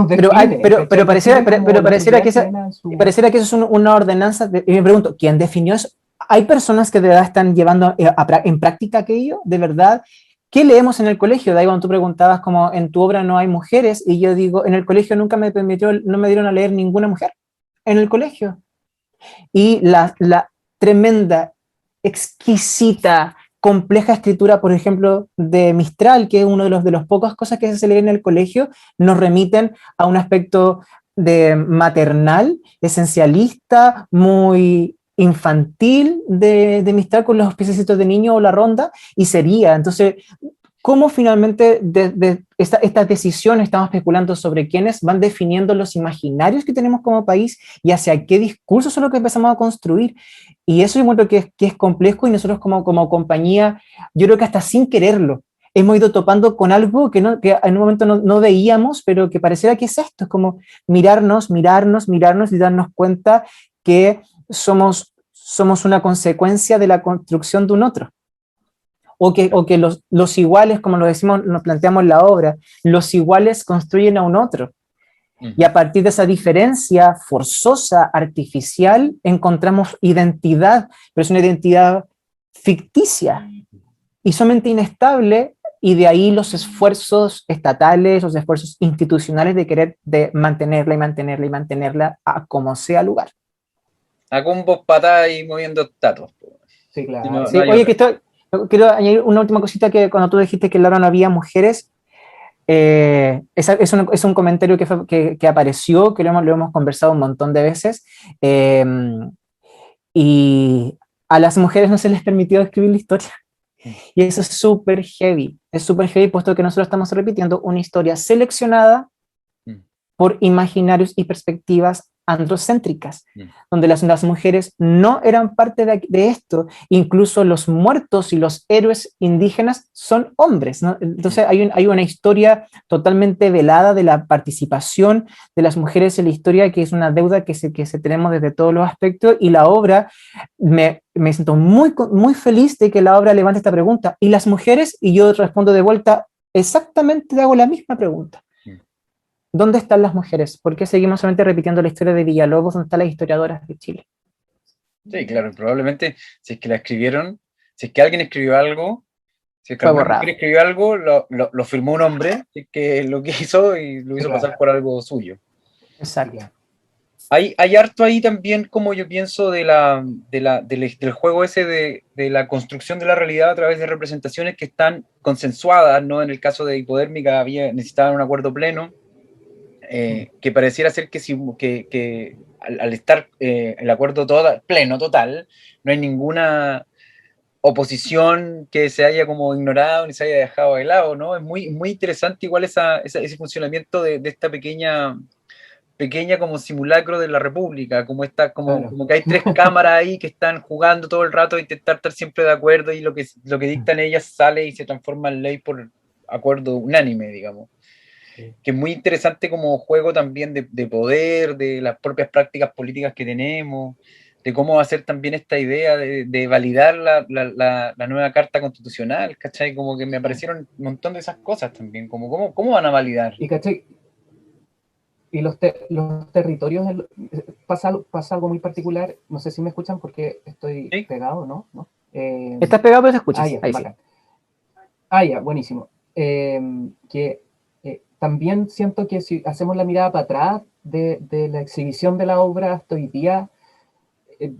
[SPEAKER 2] Pero pareciera que eso es una ordenanza. Y me pregunto, ¿quién definió eso? ¿Hay personas que de verdad están llevando en práctica aquello? ¿De verdad? ¿Qué leemos en el colegio? De ahí cuando tú preguntabas como en tu obra no hay mujeres, y yo digo, en el colegio nunca no me dieron a leer ninguna mujer. En el colegio. Y la tremenda, exquisita, compleja escritura, por ejemplo, de Mistral, que es uno de los pocas cosas que se lee en el colegio, nos remiten a un aspecto maternal, esencialista, muy infantil de Mistral con los piececitos de niño o la ronda, y sería, entonces, ¿cómo finalmente estas decisiones estamos especulando sobre quiénes van definiendo los imaginarios que tenemos como país y hacia qué discursos son los que empezamos a construir? Y eso yo encuentro que es complejo, y nosotros como compañía, yo creo que hasta sin quererlo, hemos ido topando con algo que en un momento no veíamos, pero que pareciera que es esto, es como mirarnos y darnos cuenta que somos una consecuencia de la construcción de un otro. O que los iguales, como lo decimos, nos planteamos en la obra, los iguales construyen a un otro. Y a partir de esa diferencia forzosa, artificial, encontramos identidad, pero es una identidad ficticia y sumamente inestable, y de ahí los esfuerzos estatales, los esfuerzos institucionales de mantenerla a como sea lugar.
[SPEAKER 1] A combos, patadas y moviendo tatos.
[SPEAKER 3] Sí, claro.
[SPEAKER 2] Oye, quiero añadir una última cosita, que cuando tú dijiste que en la obra no había mujeres, es un comentario que apareció, que lo hemos conversado un montón de veces, y a las mujeres no se les permitió escribir la historia. Y eso es súper heavy, puesto que nosotros estamos repitiendo una historia seleccionada por imaginarios y perspectivas androcéntricas, donde las mujeres no eran parte de esto, incluso los muertos y los héroes indígenas son hombres, ¿no? Entonces hay una historia totalmente velada de la participación de las mujeres en la historia, que es una deuda que se tenemos desde todos los aspectos, y la obra, me siento muy feliz de que la obra levante esta pregunta, ¿y las mujeres? Y yo respondo de vuelta, exactamente hago la misma pregunta. ¿Dónde están las mujeres? ¿Por qué seguimos solamente repitiendo la historia de Villalobos? ¿Dónde están las historiadoras de Chile?
[SPEAKER 1] Sí, claro, probablemente si es que la escribieron, si es que alguien escribió algo, si es que
[SPEAKER 2] Fue
[SPEAKER 1] alguna
[SPEAKER 2] borrado.
[SPEAKER 1] mujer escribió algo, lo firmó un hombre, si es que lo que hizo y lo hizo
[SPEAKER 3] Claro.
[SPEAKER 1] pasar por algo suyo.
[SPEAKER 2] Exacto.
[SPEAKER 1] Hay harto ahí también, como yo pienso, del juego ese de la construcción de la realidad a través de representaciones que están consensuadas, ¿no? En el caso de Hipodérmica necesitaban un acuerdo pleno, que pareciera ser que al estar el acuerdo pleno, total, no hay ninguna oposición que se haya como ignorado ni se haya dejado de lado, ¿no? Es muy interesante igual ese funcionamiento de esta pequeña como simulacro de la República,
[SPEAKER 3] Claro.
[SPEAKER 1] como que hay tres cámaras ahí que están jugando todo el rato a intentar estar siempre de acuerdo, y lo que dictan ellas sale y se transforma en ley por acuerdo unánime, digamos.
[SPEAKER 3] Sí.
[SPEAKER 1] Que es muy interesante como juego también de poder, de las propias prácticas políticas que tenemos, de cómo va a ser también esta idea de validar la nueva Carta Constitucional, ¿cachai? Como que me aparecieron un montón de esas cosas también, como cómo van a validar.
[SPEAKER 3] Y, ¿cachai? Y los territorios, pasa algo muy particular, no sé si me escuchan porque estoy
[SPEAKER 1] ¿Sí?
[SPEAKER 3] pegado, ¿no?
[SPEAKER 2] Estás pegado, pero te escuchas.
[SPEAKER 3] Ya,
[SPEAKER 2] Ahí
[SPEAKER 3] bacán.
[SPEAKER 2] sí.
[SPEAKER 3] Ya, buenísimo. Que también siento que si hacemos la mirada para atrás de la exhibición de la obra hasta hoy día,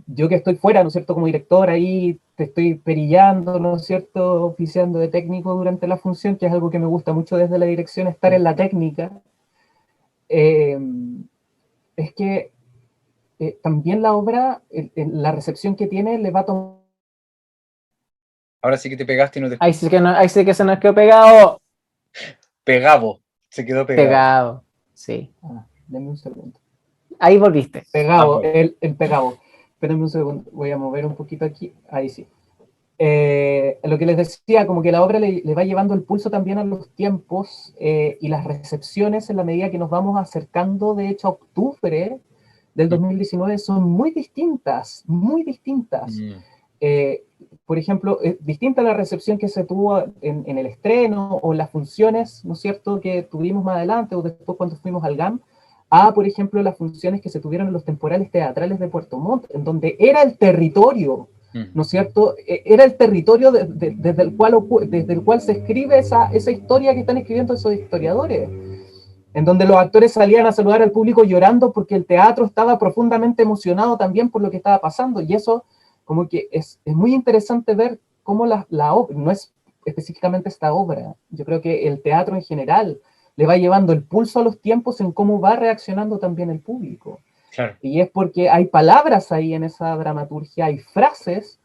[SPEAKER 3] yo que estoy fuera, ¿no es cierto?, como director ahí, te estoy perillando, ¿no es cierto?, oficiando de técnico durante la función, que es algo que me gusta mucho desde la dirección, estar en la técnica. Es que también la obra, la recepción que tiene, le va a tomar...
[SPEAKER 1] Ahora sí que te pegaste y no te
[SPEAKER 2] Ahí
[SPEAKER 1] escucho.
[SPEAKER 2] sí que, no, ahí sí que se nos quedó pegado.
[SPEAKER 1] Pegado, se quedó pegado.
[SPEAKER 2] Pegado, sí.
[SPEAKER 3] Denme un segundo.
[SPEAKER 2] Ahí volviste.
[SPEAKER 3] Pegado,
[SPEAKER 1] Bueno.
[SPEAKER 3] el pegado. Espérenme un segundo, voy a mover un poquito aquí. Ahí sí. Lo que les decía, como que la obra le va llevando el pulso también a los tiempos y las recepciones en la medida que nos vamos acercando, de hecho, a octubre del 2019 son muy distintas, muy distintas. Por ejemplo, es distinta la recepción que se tuvo en el estreno o las funciones, ¿no es cierto?, que tuvimos más adelante o después cuando fuimos al GAM, a, por ejemplo, las funciones que se tuvieron en los temporales teatrales de Puerto Montt, en donde era el territorio, ¿no es cierto? Era el territorio desde el cual se escribe esa historia que están escribiendo esos historiadores, en donde los actores salían a saludar al público llorando porque el teatro estaba profundamente emocionado también por lo que estaba pasando, y eso como que es muy interesante ver cómo la obra, no es específicamente esta obra, yo creo que el teatro en general le va llevando el pulso a los tiempos en cómo va reaccionando también el público.
[SPEAKER 1] Claro.
[SPEAKER 3] Y es porque hay palabras ahí en esa dramaturgia, hay frases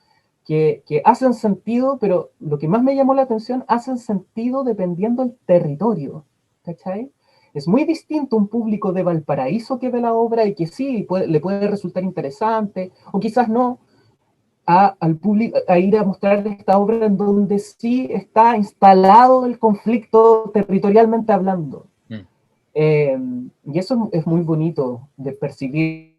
[SPEAKER 3] que hacen sentido, pero lo que más me llamó la atención, hacen sentido dependiendo del territorio, ¿cachai? Es muy distinto un público de Valparaíso que ve la obra y que sí, le puede resultar interesante, o quizás no, al público, a ir a mostrar esta obra en donde sí está instalado el conflicto territorialmente hablando. Y eso es muy bonito de percibir.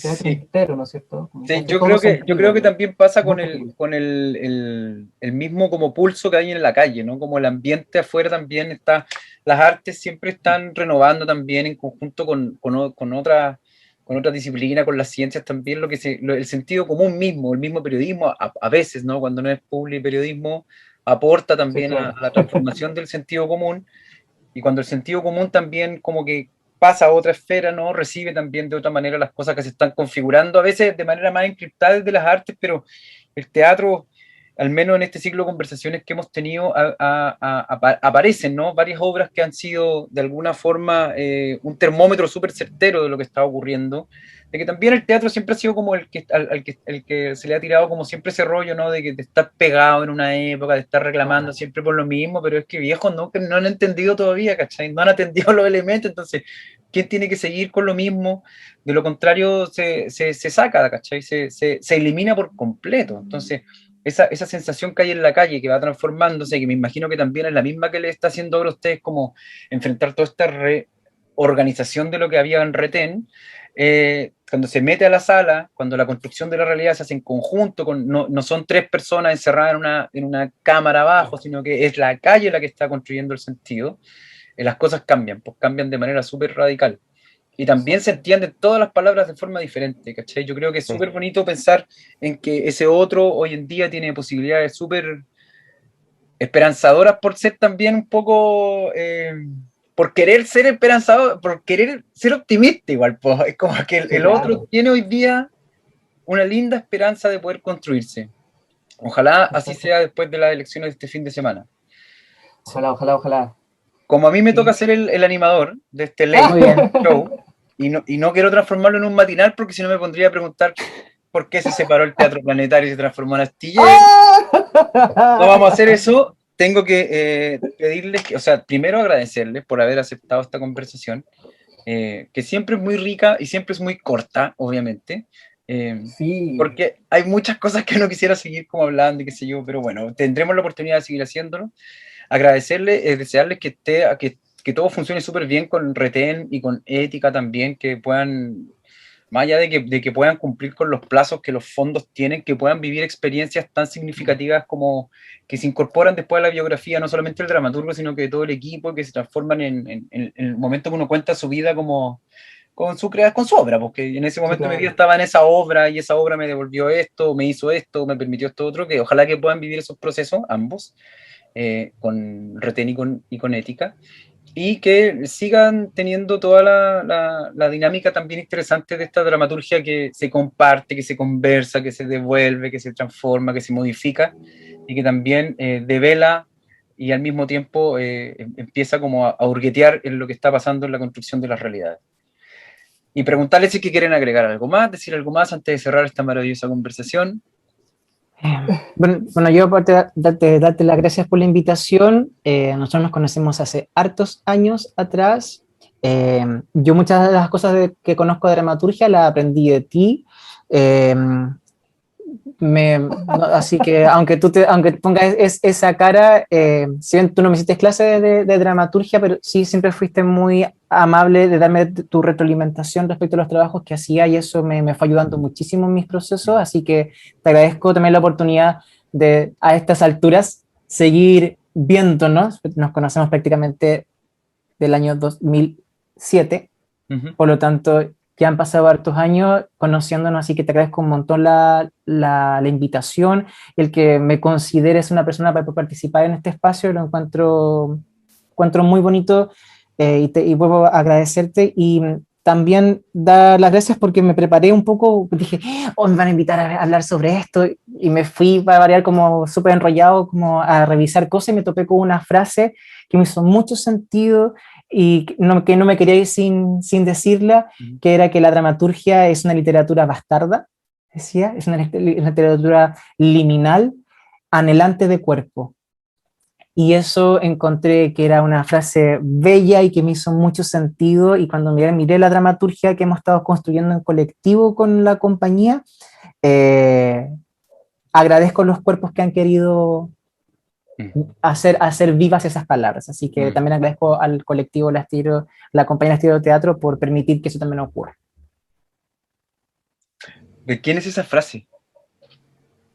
[SPEAKER 3] Teatro
[SPEAKER 1] Sí.
[SPEAKER 3] entero, ¿no es cierto?
[SPEAKER 1] Sí, yo creo que también pasa con el mismo como pulso que hay en la calle, ¿no? Como el ambiente afuera también está, las artes siempre están renovando también en conjunto con otras disciplinas, con las ciencias también, el sentido común mismo, el mismo periodismo, a veces, ¿no? Cuando no es periodismo, aporta también
[SPEAKER 3] Sí, claro.
[SPEAKER 1] a la transformación del sentido común, y cuando el sentido común también como que pasa a otra esfera, ¿no? Recibe también de otra manera las cosas que se están configurando, a veces de manera más encriptada de las artes, pero el teatro, al menos en este ciclo de conversaciones que hemos tenido, aparecen, ¿no? Varias obras que han sido de alguna forma un termómetro súper certero de lo que está ocurriendo, de que también el teatro siempre ha sido como el que se le ha tirado como siempre ese rollo, ¿no? De que te estás pegado en una época, de estar reclamando siempre por lo mismo, pero es que viejos no han entendido todavía, ¿cachai? No han atendido los elementos, entonces quién tiene que seguir con lo mismo, de lo contrario se saca, ¿cachai? Se elimina por completo. Entonces, esa sensación que hay en la calle, que va transformándose, que me imagino que también es la misma que le está haciendo ahora a ustedes, como enfrentar toda esta reorganización de lo que había en Retén, cuando se mete a la sala, cuando la construcción de la realidad se hace en conjunto, no son tres personas encerradas en una cámara abajo, sino que es la calle la que está construyendo el sentido, las cosas cambian, pues cambian de manera súper radical. Y también se entienden todas las palabras de forma diferente, ¿cachai? Yo creo que es súper bonito pensar en que ese otro hoy en día tiene posibilidades súper esperanzadoras por ser también un poco, por querer ser esperanzador, por querer ser optimista igual, pues. Es como que el otro tiene hoy día una linda esperanza de poder construirse. Ojalá así sea después de las elecciones de este fin de semana.
[SPEAKER 3] Ojalá, ojalá, ojalá.
[SPEAKER 1] Como a mí me
[SPEAKER 3] Sí.
[SPEAKER 1] toca ser el animador de este late show, y no quiero transformarlo en un matinal porque si no me pondría a preguntar por qué se separó el Teatro Planetario y se transformó en astillero. No vamos a hacer eso. Tengo que pedirles, o sea, primero agradecerles por haber aceptado esta conversación, que siempre es muy rica y siempre es muy corta, obviamente,
[SPEAKER 3] Sí.
[SPEAKER 1] porque hay muchas cosas que no quisiera seguir como hablando y qué sé yo, pero bueno, tendremos la oportunidad de seguir haciéndolo. Agradecerles, desearles que todo funcione súper bien con Retén y con Ética también, que puedan, más allá de que puedan cumplir con los plazos que los fondos tienen, que puedan vivir experiencias tan significativas como que se incorporan después a la biografía, no solamente el dramaturgo, sino que de todo el equipo, que se transforman en el momento que uno cuenta su vida como con su obra, porque en ese momento
[SPEAKER 3] Sí, claro.
[SPEAKER 1] mi vida estaba en esa obra y esa obra me devolvió esto, me hizo esto, me permitió esto otro, que ojalá que puedan vivir esos procesos, ambos, con Retén y con Ética, y que sigan teniendo toda la dinámica también interesante de esta dramaturgia que se comparte, que se conversa, que se devuelve, que se transforma, que se modifica, y que también devela y al mismo tiempo empieza como a hurguetear en lo que está pasando en la construcción de las realidades. Y preguntarles si es que quieren agregar algo más, decir algo más antes de cerrar esta maravillosa conversación.
[SPEAKER 2] Bueno, yo aparte de darte las gracias por la invitación, nosotros nos conocemos hace hartos años atrás. Yo muchas de las cosas que conozco de dramaturgia las aprendí de ti. Eh, así que aunque pongas esa cara, si bien tú no me hiciste clases de dramaturgia, pero sí siempre fuiste muy amable de darme tu retroalimentación respecto a los trabajos que hacía y eso me fue ayudando muchísimo en mis procesos, así que te agradezco también la oportunidad de a estas alturas seguir viéndonos. Nos conocemos prácticamente del año 2007. Por lo tanto, ya han pasado hartos años conociéndonos, así que te agradezco un montón la invitación, el que me consideres una persona para participar en este espacio, lo encuentro muy bonito, y vuelvo a agradecerte y también dar las gracias porque me preparé un poco, dije, oh, me van a invitar a hablar sobre esto y me fui para variar como súper enrollado como a revisar cosas y me topé con una frase que me hizo mucho sentido y que no me quería ir sin decirla, que era que la dramaturgia es una literatura bastarda, decía, es una literatura liminal, anhelante de cuerpo. Y eso encontré que era una frase bella y que me hizo mucho sentido, y cuando miré la dramaturgia que hemos estado construyendo en colectivo con la compañía, eh, agradezco los cuerpos que han querido hacer vivas esas palabras. Así que también agradezco al colectivo la compañía Astillero Teatro por permitir que eso también ocurra.
[SPEAKER 1] ¿De quién es esa frase?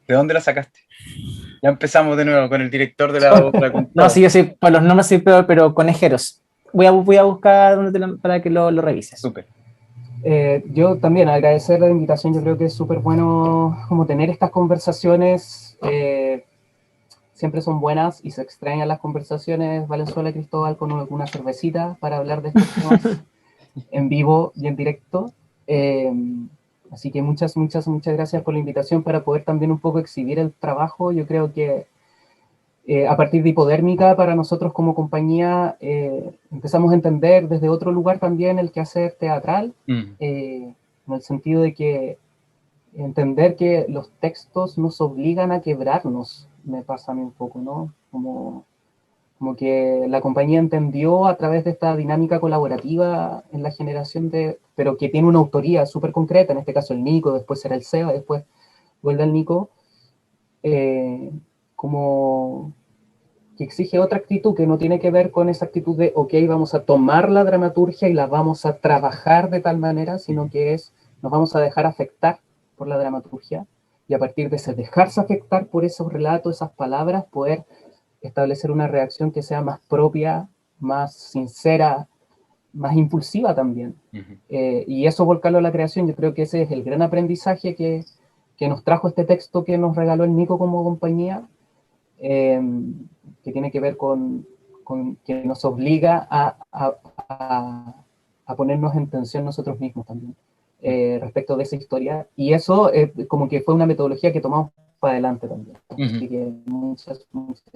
[SPEAKER 1] ¿De dónde la sacaste? Ya empezamos de nuevo con el director de la obra.
[SPEAKER 2] No, sí, yo sí, por los nombres soy peor, pero conejeros. Voy a buscar para que lo revises.
[SPEAKER 1] Súper.
[SPEAKER 3] Yo también agradecer la invitación. Yo creo que es súper bueno como tener estas conversaciones. Siempre son buenas y se extrañan las conversaciones Valenzuela y Cristóbal con una cervecita para hablar de estos temas en vivo y en directo. Así que muchas gracias por la invitación para poder también un poco exhibir el trabajo. Yo creo que a partir de Hipodérmica, para nosotros como compañía, empezamos a entender desde otro lugar también el quehacer teatral, en el sentido de que entender que los textos nos obligan a quebrarnos, me pasa a mí un poco, ¿no? Como Como que la compañía entendió a través de esta dinámica colaborativa en la generación pero que tiene una autoría súper concreta, en este caso el Nico, después será el Seba, después vuelve el Nico, como que exige otra actitud que no tiene que ver con esa actitud de, ok, vamos a tomar la dramaturgia y la vamos a trabajar de tal manera, sino que nos vamos a dejar afectar por la dramaturgia y a partir de ese dejarse afectar por esos relatos, esas palabras, poder establecer una reacción que sea más propia, más sincera, más impulsiva también. Y eso volcarlo a la creación, yo creo que ese es el gran aprendizaje que nos trajo este texto que nos regaló el Nico como compañía, que tiene que ver con que nos obliga a ponernos en tensión nosotros mismos también, respecto de esa historia. Y eso como que fue una metodología que tomamos para adelante también. Así que muchas.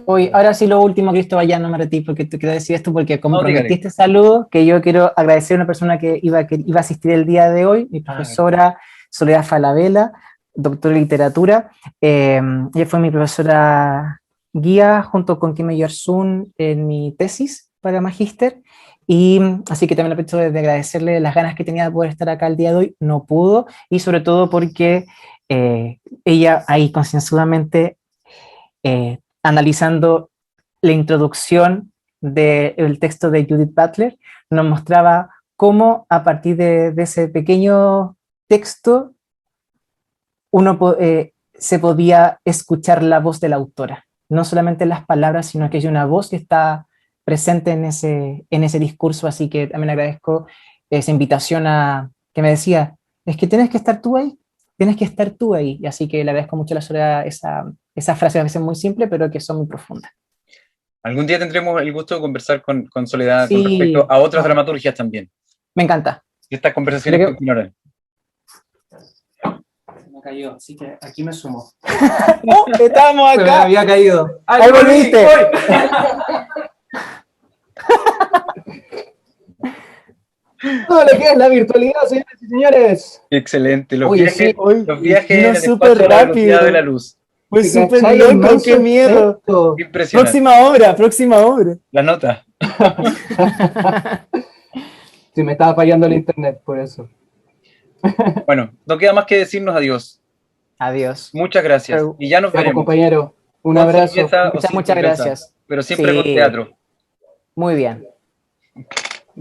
[SPEAKER 2] Hoy, ahora sí lo último, Cristóbal, ya no me retí porque te quiero decir esto, porque como
[SPEAKER 1] No,
[SPEAKER 2] prometiste saludo, que yo quiero agradecer a una persona que iba a asistir el día de hoy, mi profesora Soledad Falabella, doctora en literatura. Ella fue mi profesora guía junto con Kim Yarsun en mi tesis para magíster, y así que también aprovecho de agradecerle las ganas que tenía de poder estar acá el día de hoy. No pudo, y sobre todo porque ella ahí concienzudamente, analizando la introducción del texto de Judith Butler, nos mostraba cómo a partir de ese pequeño texto uno se podía escuchar la voz de la autora, no solamente las palabras, sino que hay una voz que está presente en ese discurso. Así que también agradezco esa invitación que me decía, es que tienes que estar tú ahí, tienes que estar tú ahí. Y así que le agradezco mucho a la Soledad esas frases a veces muy simples, pero que son muy profundas.
[SPEAKER 1] Algún día tendremos el gusto de conversar con Soledad,
[SPEAKER 2] Sí,
[SPEAKER 1] con respecto a otras dramaturgias también.
[SPEAKER 2] Me encanta.
[SPEAKER 1] Y estas conversaciones continuarán.
[SPEAKER 3] Me cayó, así que aquí me sumo.
[SPEAKER 2] ¡Estamos acá!
[SPEAKER 3] Se me había caído.
[SPEAKER 2] ¡Ahí volviste!
[SPEAKER 3] Todo lo que es la virtualidad, señores y señores.
[SPEAKER 1] Excelente. Los
[SPEAKER 3] Oye,
[SPEAKER 1] viajes,
[SPEAKER 3] sí,
[SPEAKER 1] los viajes en el
[SPEAKER 2] súper
[SPEAKER 1] espacio a la
[SPEAKER 2] rápido.
[SPEAKER 1] velocidad de la luz.
[SPEAKER 2] Fue
[SPEAKER 3] ¿Te
[SPEAKER 2] súper
[SPEAKER 3] cachai?
[SPEAKER 2] loco,
[SPEAKER 3] Manso
[SPEAKER 2] qué miedo.
[SPEAKER 3] efecto.
[SPEAKER 1] Impresionante.
[SPEAKER 2] Próxima obra.
[SPEAKER 1] La nota.
[SPEAKER 3] Sí, me estaba fallando el internet, por eso.
[SPEAKER 1] Bueno, no queda más que decirnos adiós.
[SPEAKER 2] Adiós.
[SPEAKER 1] Muchas gracias.
[SPEAKER 2] Pero,
[SPEAKER 1] y ya nos veremos.
[SPEAKER 3] Compañero, un
[SPEAKER 1] Con
[SPEAKER 3] abrazo.
[SPEAKER 1] cerveza o sin
[SPEAKER 2] Muchas
[SPEAKER 1] cerveza,
[SPEAKER 2] gracias.
[SPEAKER 1] pero siempre
[SPEAKER 2] Sí.
[SPEAKER 1] con teatro.
[SPEAKER 2] Muy bien.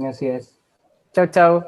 [SPEAKER 3] Así es.
[SPEAKER 2] Chao, chao.